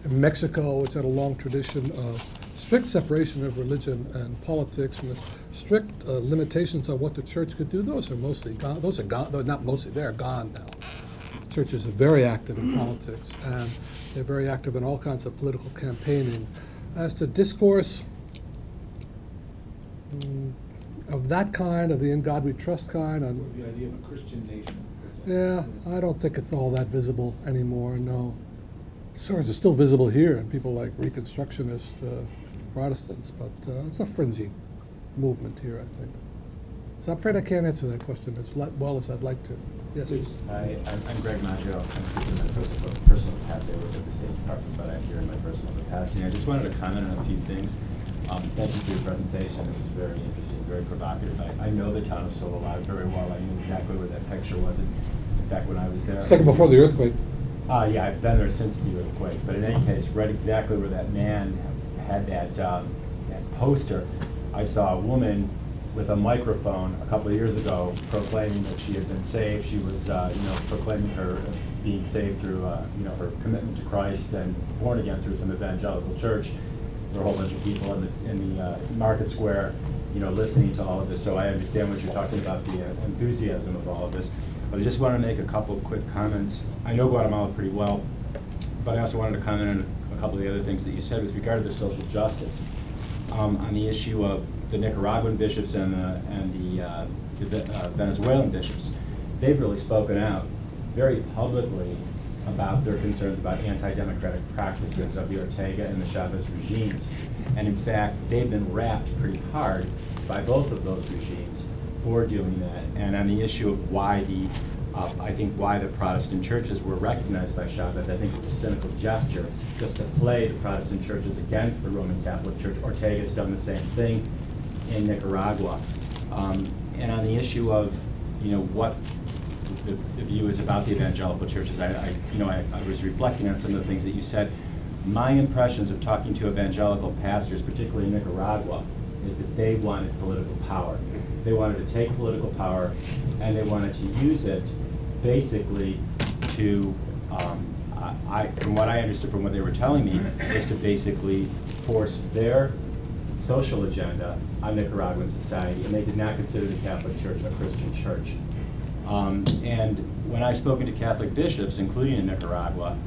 In Mexico, which had a long tradition of strict separation of religion and politics, and the strict limitations on what the church could do, those are mostly gone. Those are gone. Not mostly, they're gone now. Churches are very active in politics, and they're very active in all kinds of political campaigning. As to discourse of that kind, of the "In God We Trust" kind, Or the idea of a Christian nation. yeah, I don't think it's all that visible anymore, no. Swords are still visible here in people like Reconstructionist Protestants, but it's a fringy movement here, I think. So I'm afraid I can't answer that question as well as I'd like to. Yes? I'm Greg Maggio. I'm in my personal capacity. I work at the State Department, but I'm here in my personal capacity. I just wanted to comment on a few things. Thank you for your presentation. It was very interesting, very provocative. I know the town of Sololá very well. I knew exactly where that picture was. In fact, when I was there. It's taken before the earthquake. Yeah, I've been there since the earthquake. But in any case, right exactly where that man had that poster, I saw a woman with a microphone a couple of years ago proclaiming that she had been saved. She was, proclaiming her being saved through, her commitment to Christ and born again through some evangelical church. There were a whole bunch of people in the market square, listening to all of this. So I understand what you're talking about, the enthusiasm of all of this. But I just want to make a couple of quick comments. I know Guatemala pretty well, but I also wanted to comment on a couple of the other things that you said with regard to the social justice. On the issue of the Nicaraguan bishops and the Venezuelan bishops, they've really spoken out very publicly about their concerns about anti-democratic practices of the Ortega and the Chavez regimes. And in fact, they've been rapped pretty hard by both of those regimes for doing that. And on the issue of why the I think why the Protestant churches were recognized by Chavez, I think it's a cynical gesture just to play the Protestant churches against the Roman Catholic Church. Ortega's done the same thing in Nicaragua. And on the issue of, what the view is about the evangelical churches, I was reflecting on some of the things that you said. My impressions of talking to evangelical pastors, particularly in Nicaragua, is that they wanted political power. They wanted to take political power and they wanted to use it basically to, from what I understood from what they were telling me, is to basically force their social agenda on Nicaraguan society, and they did not consider the Catholic Church a Christian church. And when I've spoken to Catholic bishops, including in Nicaragua,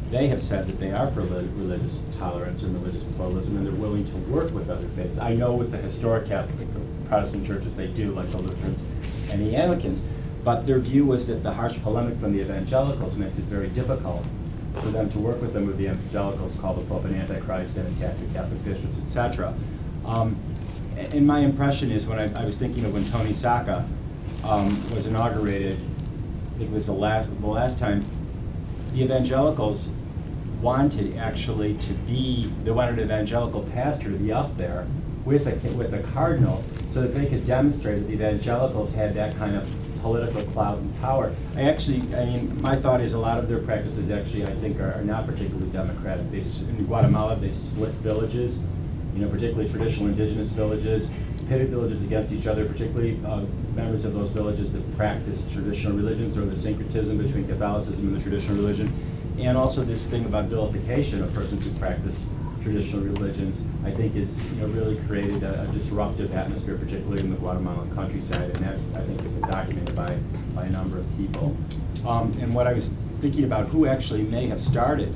they have said that they are for religious tolerance and religious pluralism, and they're willing to work with other faiths. I know with the historic Catholic Protestant churches they do, like the Lutherans and the Anglicans, but their view was that the harsh polemic from the evangelicals makes it very difficult for them to work with them, with the evangelicals call the Pope an Antichrist and attack the Catholic bishops, etc. And my impression is, when I was thinking of when Tony Saka was inaugurated, I think it was the last time, the evangelicals wanted actually they wanted an evangelical pastor to be up there with a cardinal so that they could demonstrate that the evangelicals had that kind of political clout and power. My thought is a lot of their practices actually, I think, are not particularly democratic. In Guatemala, they've split villages, particularly traditional indigenous villages, pitted villages against each other, particularly members of those villages that practice traditional religions, or the syncretism between Catholicism and the traditional religion. And also this thing about vilification of persons who practice traditional religions, I think is really created a disruptive atmosphere, particularly in the Guatemalan countryside, and that I think has been documented by a number of people. And what I was thinking about, who actually may have started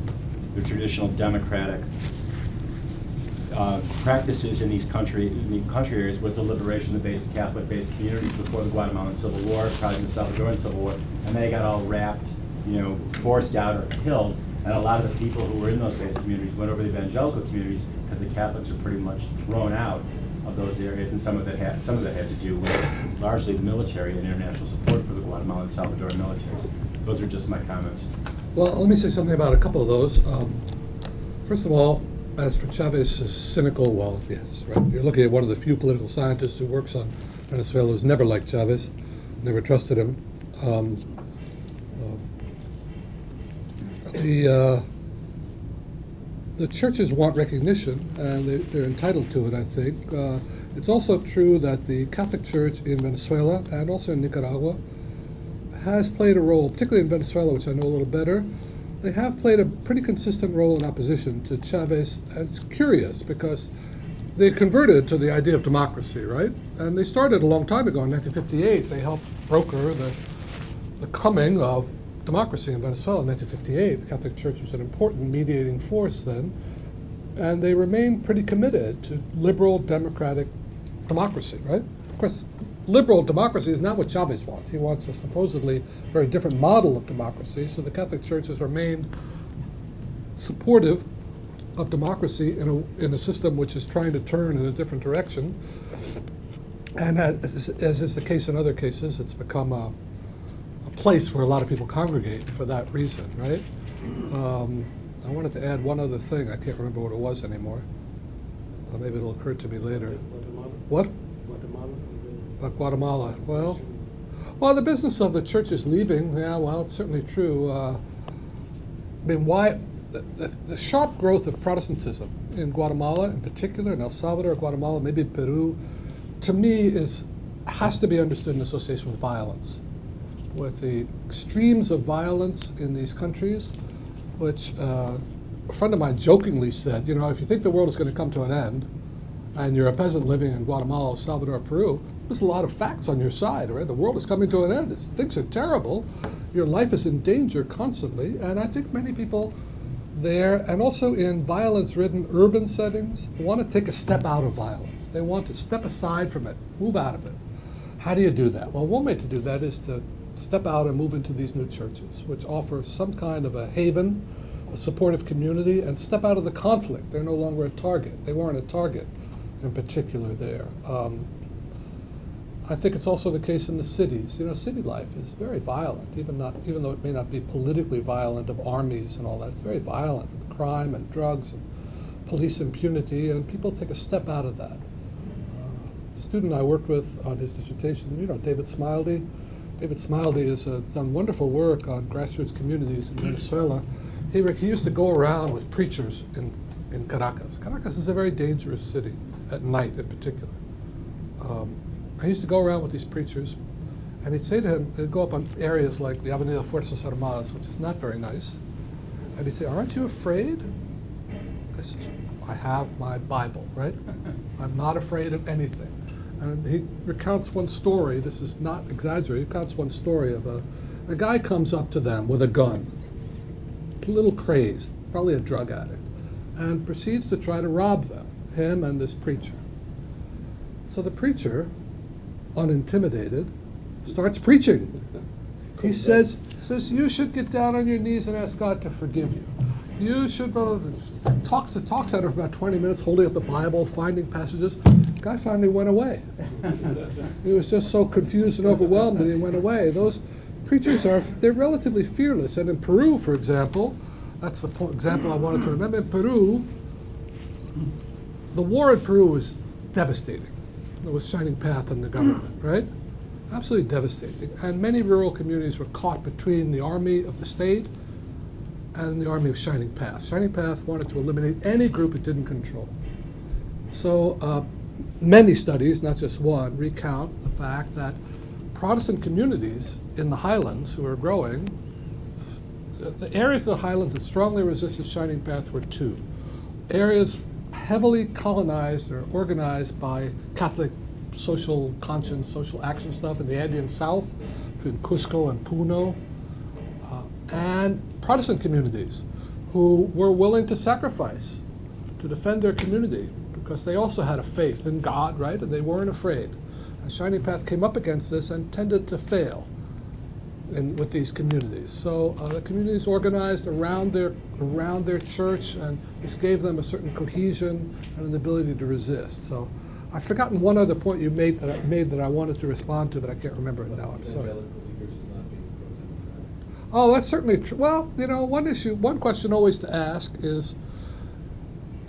the traditional democratic practices in these country areas was the liberation of the basic Catholic-based communities before the Guatemalan Civil War, probably the Salvadoran Civil War, and they got all wrapped, forced out or killed. And a lot of the people who were in those basic communities went over to the evangelical communities because the Catholics were pretty much thrown out of those areas, and some of that had to do with largely the military and international support for the Guatemalan and Salvadoran militaries. Those are just my comments. Well, let me say something about a couple of those. First of all, as for Chavez's cynical, well, yes, right. You're looking at one of the few political scientists who works on Venezuela who's never liked Chavez, never trusted him. The churches want recognition, and they're entitled to it, I think. It's also true that the Catholic Church in Venezuela and also in Nicaragua has played a role, particularly in Venezuela, which I know a little better. They have played a pretty consistent role in opposition to Chavez, and it's curious because they converted to the idea of democracy, right? And they started a long time ago, in 1958. They helped broker the coming of democracy in Venezuela in 1958. The Catholic Church was an important mediating force then, and they remained pretty committed to liberal democratic democracy, right? Of course, liberal democracy is not what Chavez wants. He wants a supposedly very different model of democracy, so the Catholic Church has remained supportive of democracy in a system which is trying to turn in a different direction. And as is the case in other cases, it's become a place where a lot of people congregate for that reason, right? I wanted to add one other thing. I can't remember what it was anymore. Maybe it'll occur to me later. Guatemala. What? Guatemala. About Guatemala. Well, the business of the churches leaving, yeah, well, it's certainly true. Why? The sharp growth of Protestantism in Guatemala in particular, in El Salvador, Guatemala, maybe Peru, to me has to be understood in association with violence. With the extremes of violence in these countries, which a friend of mine jokingly said, if you think the world is going to come to an end, and you're a peasant living in Guatemala, El Salvador, Peru, there's a lot of facts on your side, right? The world is coming to an end. Things are terrible. Your life is in danger constantly, and I think many people there, and also in violence-ridden urban settings, want to take a step out of violence. They want to step aside from it, move out of it. How do you do that? Well, one way to do that is to step out and move into these new churches, which offer some kind of a haven, a supportive community, and step out of the conflict. They're no longer a target. They weren't a target in particular there. I think it's also the case in the cities. You know, city life is very violent, even though it may not be politically violent of armies and all that. It's very violent with crime and drugs and police impunity, and people take a step out of that. The student I worked with on his dissertation, you know, David Smiley. David Smiley has done wonderful work on grassroots communities in Venezuela. He used to go around with preachers in Caracas. Caracas is a very dangerous city, at night in particular. I used to go around with these preachers, and he'd say to him, they'd go up on areas like the Avenida Fuerzas Armadas, which is not very nice, and he'd say, aren't you afraid? I said, I have my Bible, right? I'm not afraid of anything. And he recounts one story, this is not exaggerated, he recounts one story of a guy comes up to them with a gun, a little crazed, probably a drug addict, and proceeds to try to rob them, him and this preacher. So the preacher, unintimidated, starts preaching. He says, you should get down on your knees and ask God to forgive you. You should, talks at her for about 20 minutes, holding up the Bible, finding passages. The guy finally went away. He was just so confused and overwhelmed that he went away. Those preachers they're relatively fearless. And in Peru, for example, that's the example I wanted to remember. In Peru, the war in Peru was devastating. It was Shining Path and the government, right? Absolutely devastating. And many rural communities were caught between the army of the state and the army of Shining Path. Shining Path wanted to eliminate any group it didn't control. So many studies, not just one, recount the fact that Protestant communities in the highlands who are growing, the areas of the highlands that strongly resisted Shining Path were two. Areas heavily colonized or organized by Catholic social conscience, social action stuff in the Andean South, between Cusco and Puno, and Protestant communities who were willing to sacrifice to defend their community because they also had a faith in God, right? And they weren't afraid. And Shining Path came up against this and tended to fail with these communities. So the communities organized around their church, and this gave them a certain cohesion and an ability to resist. So I've forgotten one other point you made that I wanted to respond to, but I can't remember it now. I'm sorry. Oh, that's certainly true. Well, you know, one question always to ask is,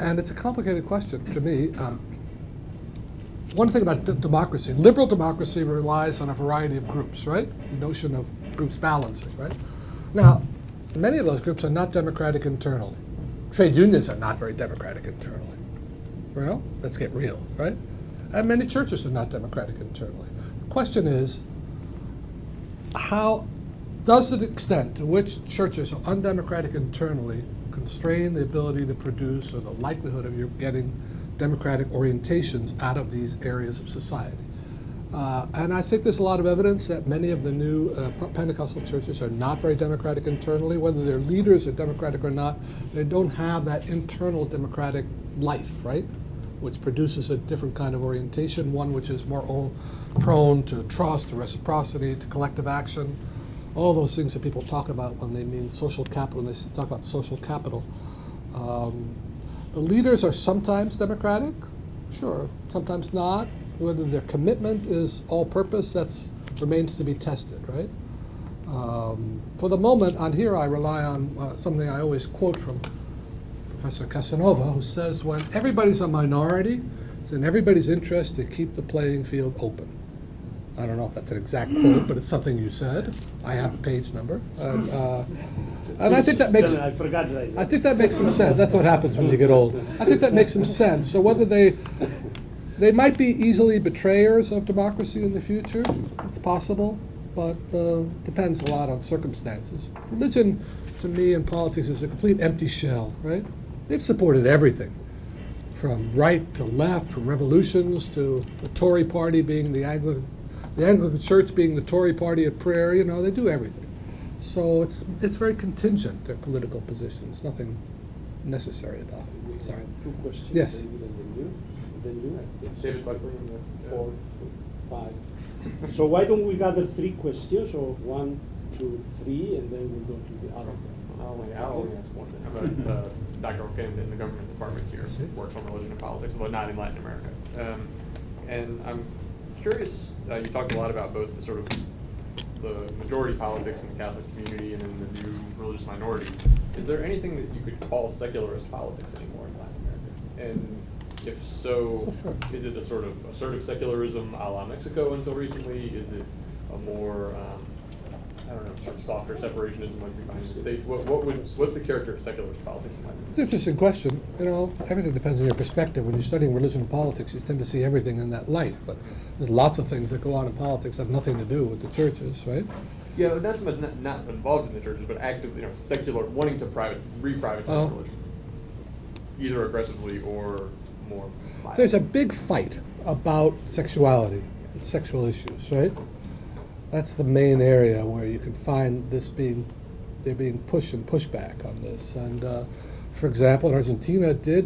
and it's a complicated question to me. One thing about democracy, liberal democracy relies on a variety of groups, right? The notion of groups balancing, right? Now, many of those groups are not democratic internally. Trade unions are not very democratic internally. Well, let's get real, right? And many churches are not democratic internally. The question is, how does the extent to which churches are undemocratic internally constrain the ability to produce or the likelihood of you getting democratic orientations out of these areas of society? And I think there's a lot of evidence that many of the new Pentecostal churches are not very democratic internally. Whether their leaders are democratic or not, they don't have that internal democratic life, right? Which produces a different kind of orientation, one which is more prone to trust, to reciprocity, to collective action, all those things that people talk about when they mean social capital, when they talk about social capital. The leaders are sometimes democratic, sure, sometimes not. Whether their commitment is all-purpose, that remains to be tested, right? For the moment, on here I rely on something I always quote from Professor Casanova, who says when everybody's a minority, it's in everybody's interest to keep the playing field open. I don't know if that's an exact quote, but it's something you said. I have a page number. And I think that makes I think that makes some sense. That's what happens when you get old. I think that makes some sense. So whether they might be easily betrayers of democracy in the future, it's possible, but depends a lot on circumstances. Religion, to me, and politics is a complete empty shell, right? They've supported everything, from right to left, from revolutions to the Tory party being the Anglican Church being the Tory party at prayer. You know, they do everything. So it's very contingent, their political positions, nothing necessary about it. Sorry. Two questions. Yes. Then you. David Buckley, 4, 5. So why don't we gather 3 questions, or 1, 2, 3, and then we'll go to the other. I'll only ask one. I'm a doctoral candidate in the government department here, works on religion and politics, but not in Latin America. And I'm curious, you talked a lot about both the sort of the majority politics in the Catholic community and then the new religious minorities. Is there anything that you could call secularist politics anymore in Latin America? And if so, Oh, sure. is it a sort of assertive secularism a la Mexico until recently? Is it a more, I don't know, sort of softer separationism like we find in the States? What's the character of secularist politics in Latin It's an interesting question. You know, everything depends on your perspective. When you're studying religion and politics, you tend to see everything in that light. But there's lots of things that go on in politics that have nothing to do with the churches, right? Yeah, not so much not involved in the churches, but active, secular, wanting to re-privatize religion, either aggressively or more mildly. There's a big fight about sexuality, sexual issues, right? That's the main area where you can find they're being pushed and pushback on this. And for example, in Argentina, they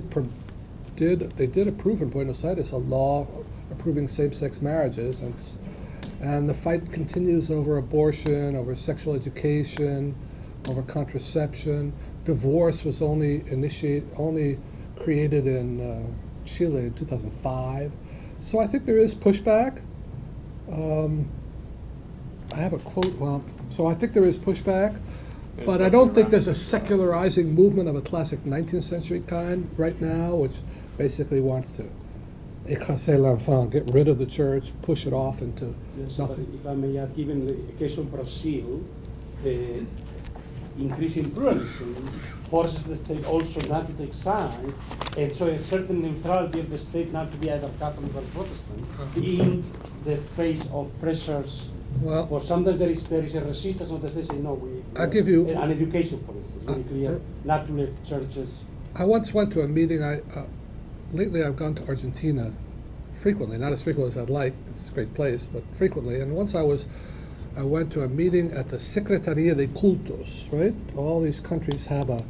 did approve in Buenos Aires a law approving same-sex marriages, and the fight continues over abortion, over sexual education, over contraception. Divorce was only created in Chile in 2005. So I think there is pushback. I have a quote, so I think there is pushback, but I don't think there's a secularizing movement of a classic 19th century kind right now, which basically wants to écraser l'enfant, get rid of the church, push it off into nothing. If I may add, given the case of Brazil, the increasing pluralism forces the state also not to take sides, and so a certain neutrality of the state not to be either Catholic or Protestant in the face of pressures. Well, for sometimes there is a resistance on the state saying no. I'll give you an education, for instance, very clear, not to let churches. I once went to a meeting. Lately I've gone to Argentina frequently, not as frequently as I'd like. It's a great place, but frequently. And once I went to a meeting at the Secretaría de Cultos, right? All these countries have a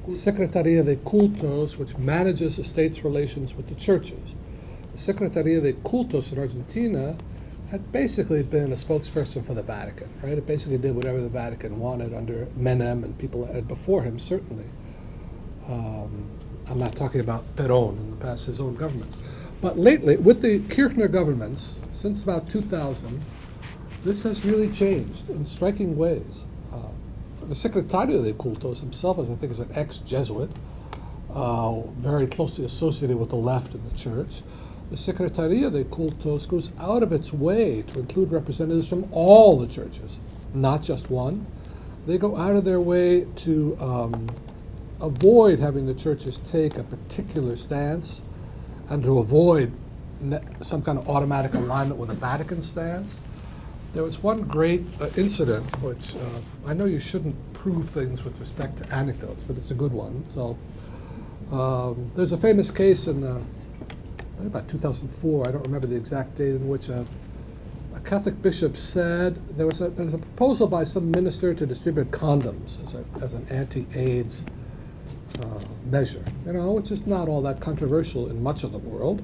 Secretaría de Cultos, which manages the state's relations with the churches. The Secretaría de Cultos in Argentina had basically been a spokesperson for the Vatican, right? It basically did whatever the Vatican wanted under Menem and people that had before him, certainly. I'm not talking about Perón in the past, his own governments. But lately, with the Kirchner governments, since about 2000, this has really changed in striking ways. The Secretario de Cultos himself, as I think, is an ex-Jesuit, very closely associated with the left in the church. The Secretaría de Cultos goes out of its way to include representatives from all the churches, not just one. They go out of their way to avoid having the churches take a particular stance and to avoid some kind of automatic alignment with a Vatican stance. There was one great incident, which I know you shouldn't prove things with respect to anecdotes, but it's a good one. So there's a famous case in about 2004, I don't remember the exact date, in which a Catholic bishop said there was a proposal by some minister to distribute condoms as an anti-AIDS measure, which is not all that controversial in much of the world.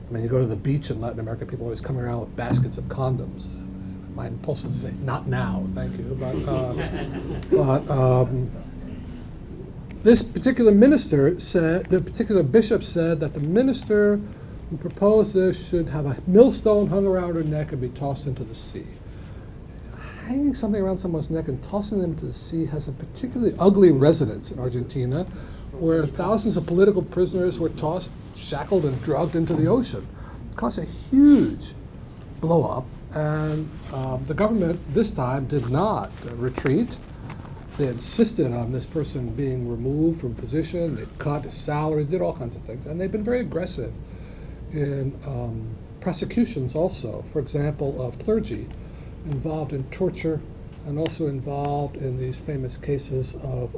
I mean, you go to the beach in Latin America, people always come around with baskets of condoms. My impulse is to say, not now, thank you. But this particular minister said, the particular bishop said that the minister who proposed this should have a millstone hung around her neck and be tossed into the sea. Hanging something around someone's neck and tossing them into the sea has a particularly ugly resonance in Argentina, where thousands of political prisoners were tossed, shackled, and drugged into the ocean. It caused a huge blow-up, and the government this time did not retreat. They insisted on this person being removed from position. They cut his salary, did all kinds of things, and they've been very aggressive in prosecutions also, for example, of clergy involved in torture and also involved in these famous cases of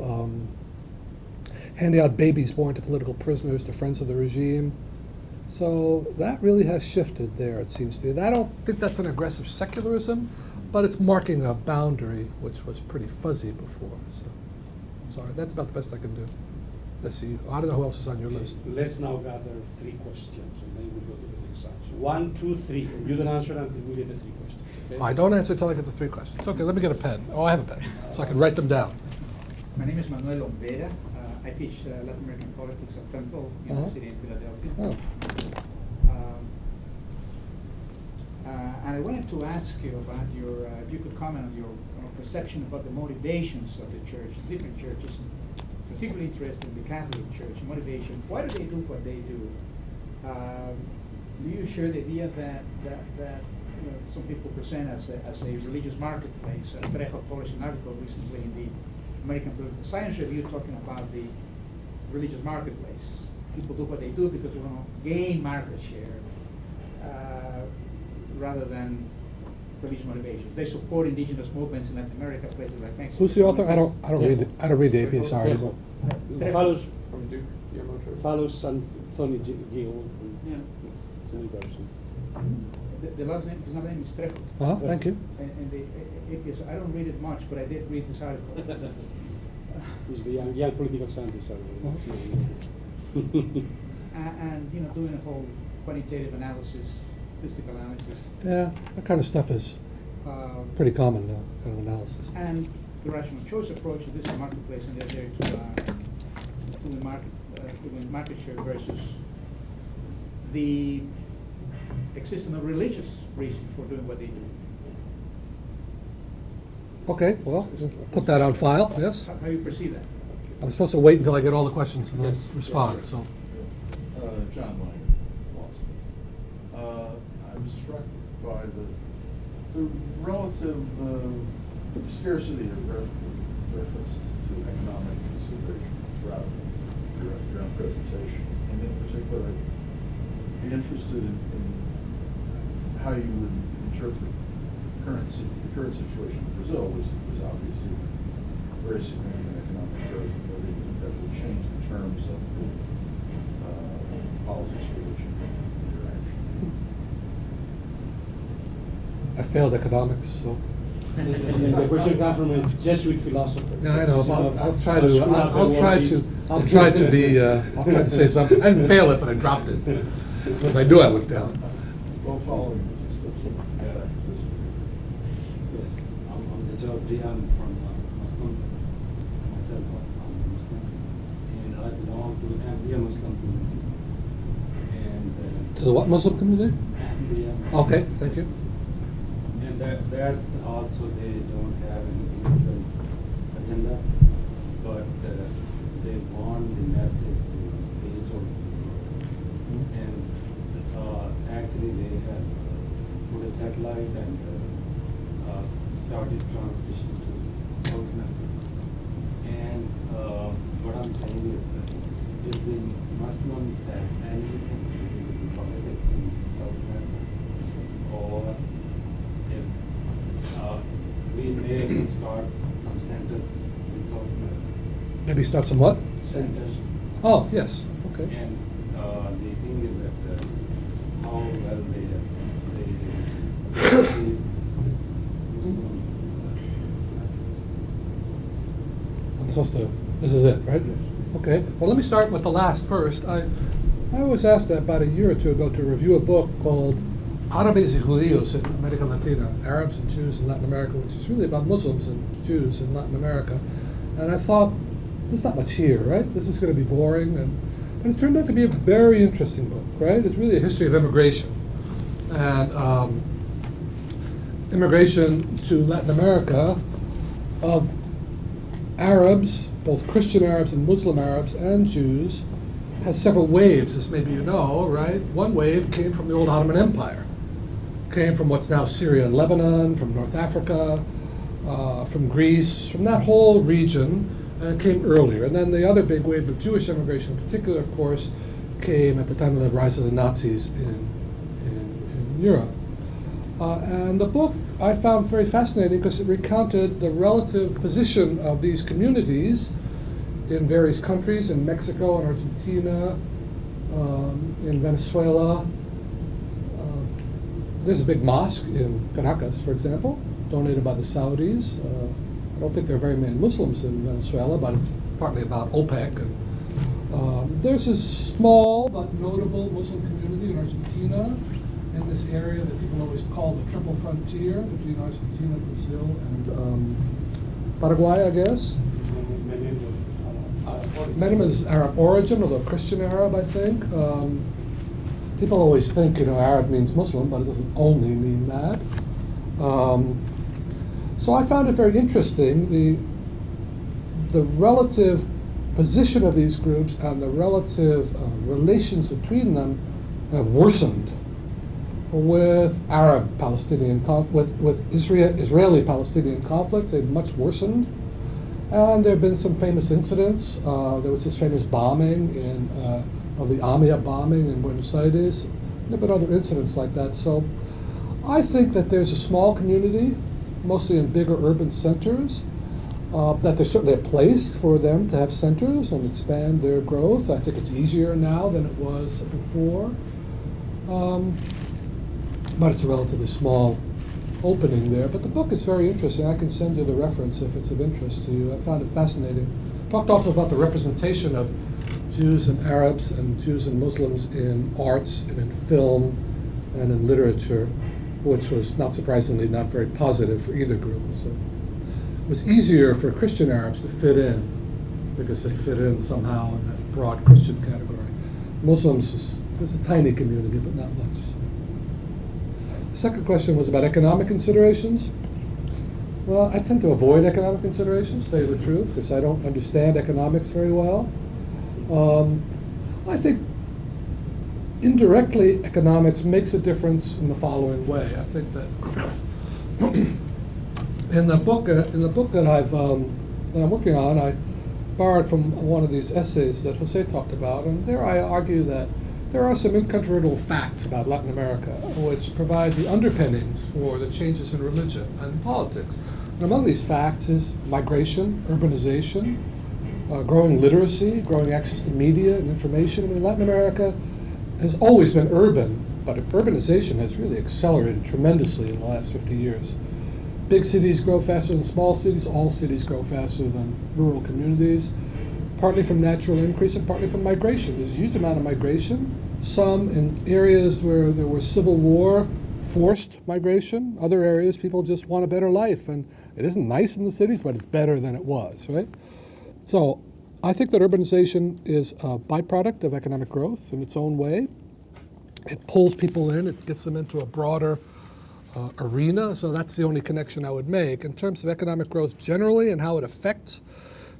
handing out babies born to political prisoners to friends of the regime. So that really has shifted there, it seems to me. I don't think that's an aggressive secularism, but it's marking a boundary which was pretty fuzzy before. So, sorry, that's about the best I can do. Let's see, I don't know who else is on your list. Let's now gather 3 questions, and then we'll go to the next answer. 1, 2, 3. You don't answer until we get the 3 questions. Okay? I don't answer until I get the 3 questions. Okay, let me get a pen. Oh, I have a pen, so I can write them down. My name is Manuel Ombera. I teach Latin American politics at Temple University in Philadelphia. Oh. And I wanted to ask you about your, if you could comment on your perception about the motivations of the church, different churches, and particularly interested in the Catholic Church, motivation. Why do they do what they do? Do you share the idea that some people present as a religious marketplace? Trejo published an article recently in the American Political Science Review talking about the religious marketplace. People do what they do because they want to gain market share rather than religious motivations. They support indigenous movements in Latin America, places like Mexico. Who's the author? I don't read the APS article. Follows From Duke, DMO Church. follows Anthony Gill. Yeah. The last name, his name is Trejo. Thank you. And the APS, I don't read it much, but I did read this article. He's the young political scientist. And doing a whole quantitative analysis, statistical analysis. Yeah, that kind of stuff is pretty common now, kind of analysis. And the rational choice approach, this is a marketplace, and they're there to win market share versus the existence of religious reason for doing what they do. Okay, well, put that on file, yes. How you perceive that? I'm supposed to wait until I get all the questions and then Yes. respond, so. John Lang, philosopher. I'm struck by the relative scarcity of references to economic considerations throughout your own presentation. And in particular, I'd be interested in how you would interpret the current situation in Brazil, which was obviously very significant economic growth, and whether you think that will change the terms of the politics, religion, interaction. I failed economics, so. The question comes from a Jesuit philosopher. Yeah, I know, So but I'll try to say something. I didn't fail it, but I dropped it, because I knew I would fail it. Well, following this, Yes, I'm the Jawdi. I'm from Muslim. Myself, I'm Muslim, and I belong to the Ahmadiyya Muslim community. And To the what Muslim community? Ahmadiyya. Okay, thank you. And that's also they don't have any individual agenda, but they want the message to reach out. And actually they have put a satellite and started transmission to South America. And what I'm saying is the Muslims have anything to do with politics in South America? Or if we may start some centers in South America? Maybe start some what? Centers. Oh, yes, okay. And the thing is that how well they receive this Muslim message. I'm supposed to, this is it, right? Okay, well, let me start with the last first. I was asked about a year or two ago to review a book called Árabes y Judíos in America Latina, Arabs and Jews in Latin America, which is really about Muslims and Jews in Latin America. And I thought, there's not much here, right? This is going to be boring. But it turned out to be a very interesting book, right? It's really a history of immigration. And immigration to Latin America of Arabs, both Christian Arabs and Muslim Arabs and Jews, has several waves, as maybe you know, right? One wave came from the old Ottoman Empire, came from what's now Syria and Lebanon, from North Africa, from Greece, from that whole region, and it came earlier. And then the other big wave of Jewish immigration in particular, of course, came at the time of the rise of the Nazis in Europe. And the book I found very fascinating because it recounted the relative position of these communities in various countries, in Mexico and Argentina, in Venezuela. There's a big mosque in Caracas, for example, donated by the Saudis. I don't think there are very many Muslims in Venezuela, but it's partly about OPEC. And there's a small but notable Muslim community in Argentina, in this area that people always call the triple frontier between Argentina, Brazil, and Paraguay, I guess. Many of them is Arab origin, although Christian Arab, I think. People always think, Arab means Muslim, but it doesn't only mean that. So I found it very interesting, the relative position of these groups and the relative relations between them have worsened with Arab-Palestinian conflict, with Israeli-Palestinian conflict. They've much worsened. And there have been some famous incidents. There was this famous bombing of the AMIA bombing in Buenos Aires. There have been other incidents like that. So I think that there's a small community, mostly in bigger urban centers, that there's certainly a place for them to have centers and expand their growth. I think it's easier now than it was before. But it's a relatively small opening there. But the book is very interesting. I can send you the reference if it's of interest to you. I found it fascinating. Talked also about the representation of Jews and Arabs and Jews and Muslims in arts and in film and in literature, which was, not surprisingly, not very positive for either group. So it was easier for Christian Arabs to fit in because they fit in somehow in that broad Christian category. Muslims, there's a tiny community, but not much. Second question was about economic considerations. Well, I tend to avoid economic considerations, to tell you the truth, because I don't understand economics very well. I think indirectly economics makes a difference in the following way. I think that in the book that I'm working on, I borrowed from one of these essays that Jose talked about, and there I argue that there are some incontrovertible facts about Latin America which provide the underpinnings for the changes in religion and politics. And among these facts is migration, urbanization, growing literacy, growing access to media and information. I mean, Latin America has always been urban, but urbanization has really accelerated tremendously in the last 50 years. Big cities grow faster than small cities. All cities grow faster than rural communities, partly from natural increase and partly from migration. There's a huge amount of migration, some in areas where there was civil war, forced migration. Other areas, people just want a better life, and it isn't nice in the cities, but it's better than it was, right? So I think that urbanization is a byproduct of economic growth in its own way. It pulls people in, it gets them into a broader arena, so that's the only connection I would make. In terms of economic growth generally and how it affects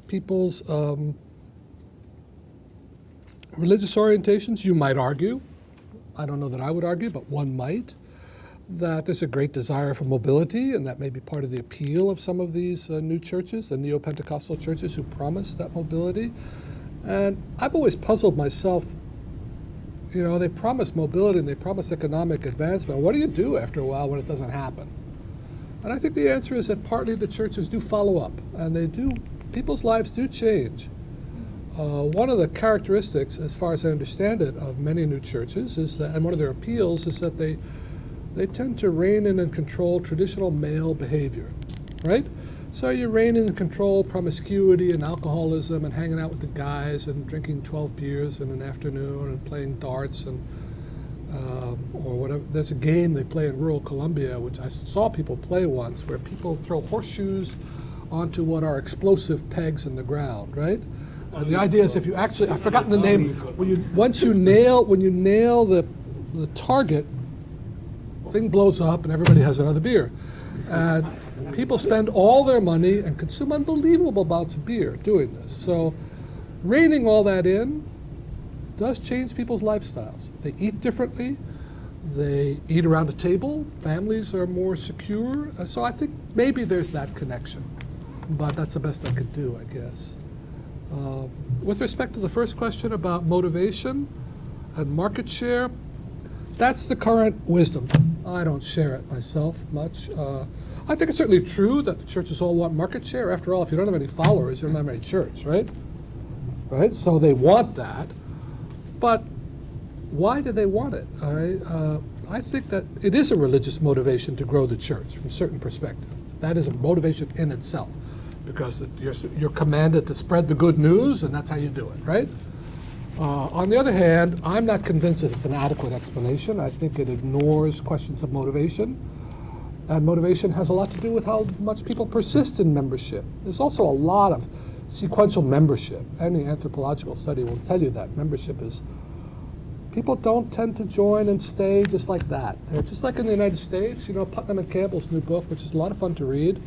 people's religious orientations, you might argue, I don't know that I would argue, but one might, that there's a great desire for mobility, and that may be part of the appeal of some of these new churches, the neo-Pentecostal churches who promise that mobility. And I've always puzzled myself, they promise mobility and they promise economic advancement. What do you do after a while when it doesn't happen? And I think the answer is that partly the churches do follow up, and people's lives do change. One of the characteristics, as far as I understand it, of many new churches is that, and one of their appeals is that they tend to rein in and control traditional male behavior, right? So you rein in and control promiscuity and alcoholism and hanging out with the guys and drinking 12 beers in an afternoon and playing darts and or whatever. There's a game they play in rural Colombia, which I saw people play once, where people throw horseshoes onto what are explosive pegs in the ground, right? The idea is if you actually, I've forgotten the name, when you nail the target, thing blows up and everybody has another beer. And people spend all their money and consume unbelievable amounts of beer doing this. So reining all that in does change people's lifestyles. They eat differently. They eat around a table. Families are more secure. So I think maybe there's that connection. But that's the best I could do, I guess. With respect to the first question about motivation and market share, that's the current wisdom. I don't share it myself much. I think it's certainly true that the churches all want market share. After all, if you don't have any followers, you don't have any church, right? Right? So they want that. But why do they want it? I think that it is a religious motivation to grow the church from a certain perspective. That is a motivation in itself, because you're commanded to spread the good news, and that's how you do it, right? On the other hand, I'm not convinced that it's an adequate explanation. I think it ignores questions of motivation. And motivation has a lot to do with how much people persist in membership. There's also a lot of sequential membership. Any anthropological study will tell you that membership is people don't tend to join and stay just like that. They're just like in the United States. You know, Putnam and Campbell's new book, which is a lot of fun to read,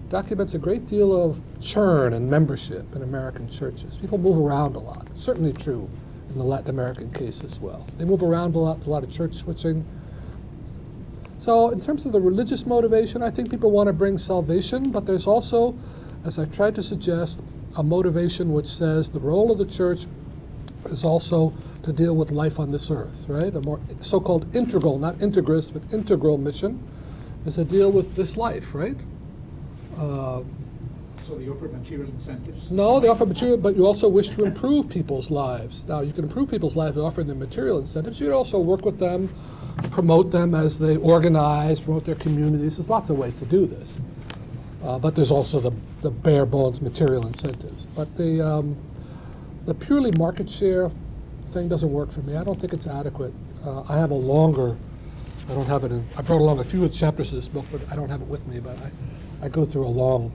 documents a great deal of churn and membership in American churches. People move around a lot. Certainly true in the Latin American case as well. They move around a lot. There's a lot of church switching. So in terms of the religious motivation, I think people want to bring salvation, but there's also, as I tried to suggest, a motivation which says the role of the church is also to deal with life on this earth, right? A more so-called integral, not integrist, but integral mission is to deal with this life, right? So they offer material incentives? No, they offer material, but you also wish to improve people's lives. Now, you can improve people's lives by offering them material incentives. You can also work with them, promote them as they organize, promote their communities. There's lots of ways to do this. But there's also the bare bones material incentives. But the purely market share thing doesn't work for me. I don't think it's adequate. I have a longer, I don't have it in, I brought along a few chapters of this book, but I don't have it with me, but I go through a long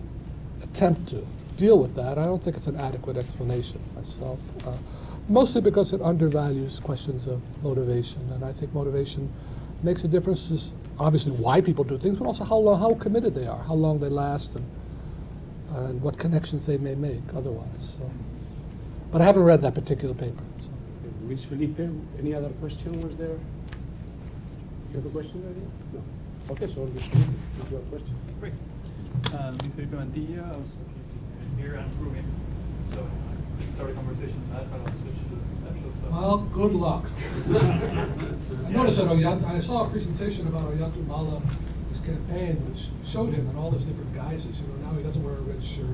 attempt to deal with that. I don't think it's an adequate explanation myself, mostly because it undervalues questions of motivation, and I think motivation makes a difference to obviously why people do things, but also how committed they are, how long they last, and what connections they may make otherwise. So. But I haven't read that particular paper. So. Luis Felipe, any other question was there? You have a question already? No. Okay, so Luis Felipe, you have a question? Great. Luis Felipe Mantilla, I was located here and Peruvian, so I started a conversation with that, but I'll switch to the conceptual stuff. Well, good luck. I noticed that I saw a presentation about Ollanta, his campaign, which showed him in all his different guises. You know, now he doesn't wear a red shirt.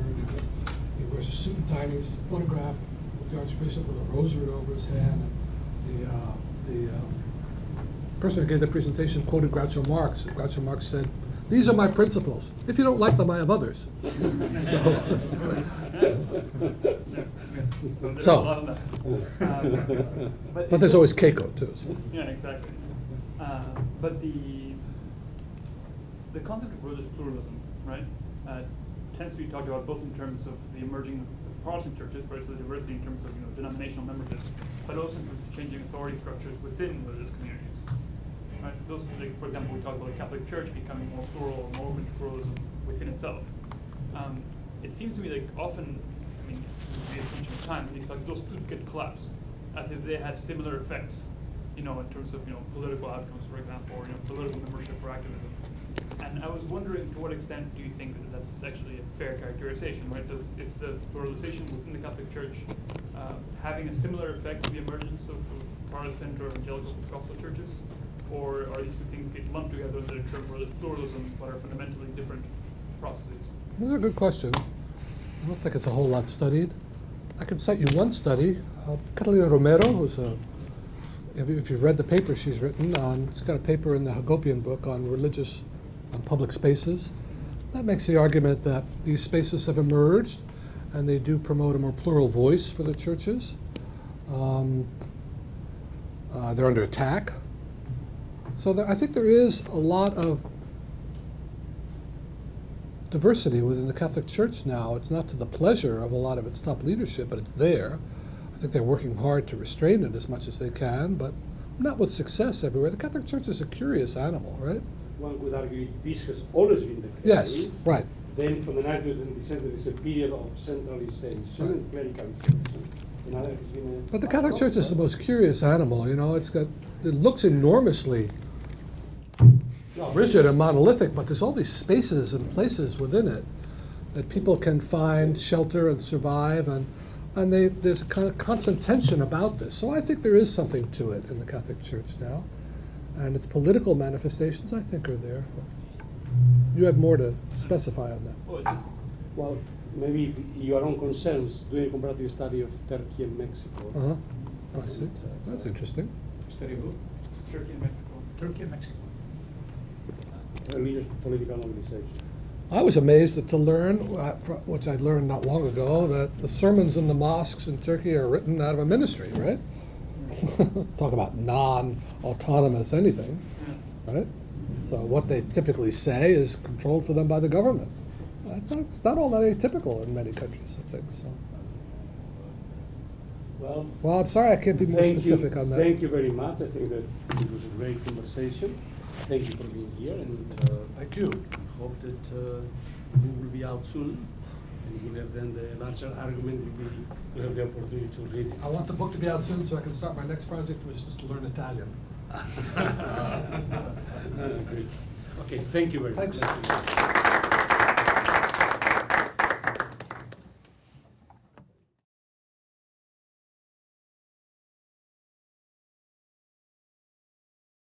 He wears a suit and tie. He's photographed with the Archbishop with a rosary over his hand. And the person who gave the presentation quoted Groucho Marx. Groucho Marx said, "These are my principles. If you don't like them, I have others." But there's always Keiko too. So. Yeah, exactly. But the concept of religious pluralism, right, tends to be talked about both in terms of the emerging Protestant churches, right, so the diversity in terms of denominational membership, but also in terms of changing authority structures within religious communities. Right? Those, like, for example, we talk about the Catholic Church becoming more plural or more open to pluralism within itself. It seems to me like often, I mean, the attention of time, these those two get collapsed, as if they had similar effects, in terms of political outcomes, for example, or political membership or activism. And I was wondering, to what extent do you think that that's actually a fair characterization, right? Is the pluralization within the Catholic Church having a similar effect to the emergence of Protestant or evangelical Pentecostal churches? Or are these two things get lumped together under the term religious pluralism, but are fundamentally different processes? This is a good question. I don't think it's a whole lot studied. I could cite you one study. Catalina Romero, who's if you've read the paper she's written she's got a paper in the Hagopian book on public spaces. That makes the argument that these spaces have emerged and they do promote a more plural voice for the churches. They're under attack. So I think there is a lot of diversity within the Catholic Church now. It's not to the pleasure of a lot of its top leadership, but it's there. I think they're working hard to restrain it as much as they can, but not with success everywhere. The Catholic Church is a curious animal, right? One could argue this has always been the case. Yes, right. Then from the 1920s, there is a period of centralization and clericalization. But the Catholic Church is the most curious animal. It looks enormously rigid and monolithic, but there's all these spaces and places within it that people can find shelter and survive, and there's a kind of constant tension about this. So I think there is something to it in the Catholic Church now, and its political manifestations, I think, are there. But you have more to specify on that. Well, maybe your own concerns, doing a comparative study of Turkey and Mexico. I see. That's interesting. Study who? Turkey and Mexico. Turkey and Mexico. Early political organization. I was amazed to learn, which I learned not long ago, that the sermons in the mosques in Turkey are written out of a ministry, right? Talk about non-autonomous anything, right? So what they typically say is controlled for them by the government. I thought it's not all that atypical in many countries, I think. So Well, I'm sorry I can't be more thank specific you, on that. Thank you very much. I think that it was a great conversation. Thank you for being here, and Thank you. hope that the book will be out soon, and we'll have then the larger argument. We'll have the opportunity to read it. I want the book to be out soon so I can start my next project, which is to learn Italian. Great. Okay, thank you very much. Thanks.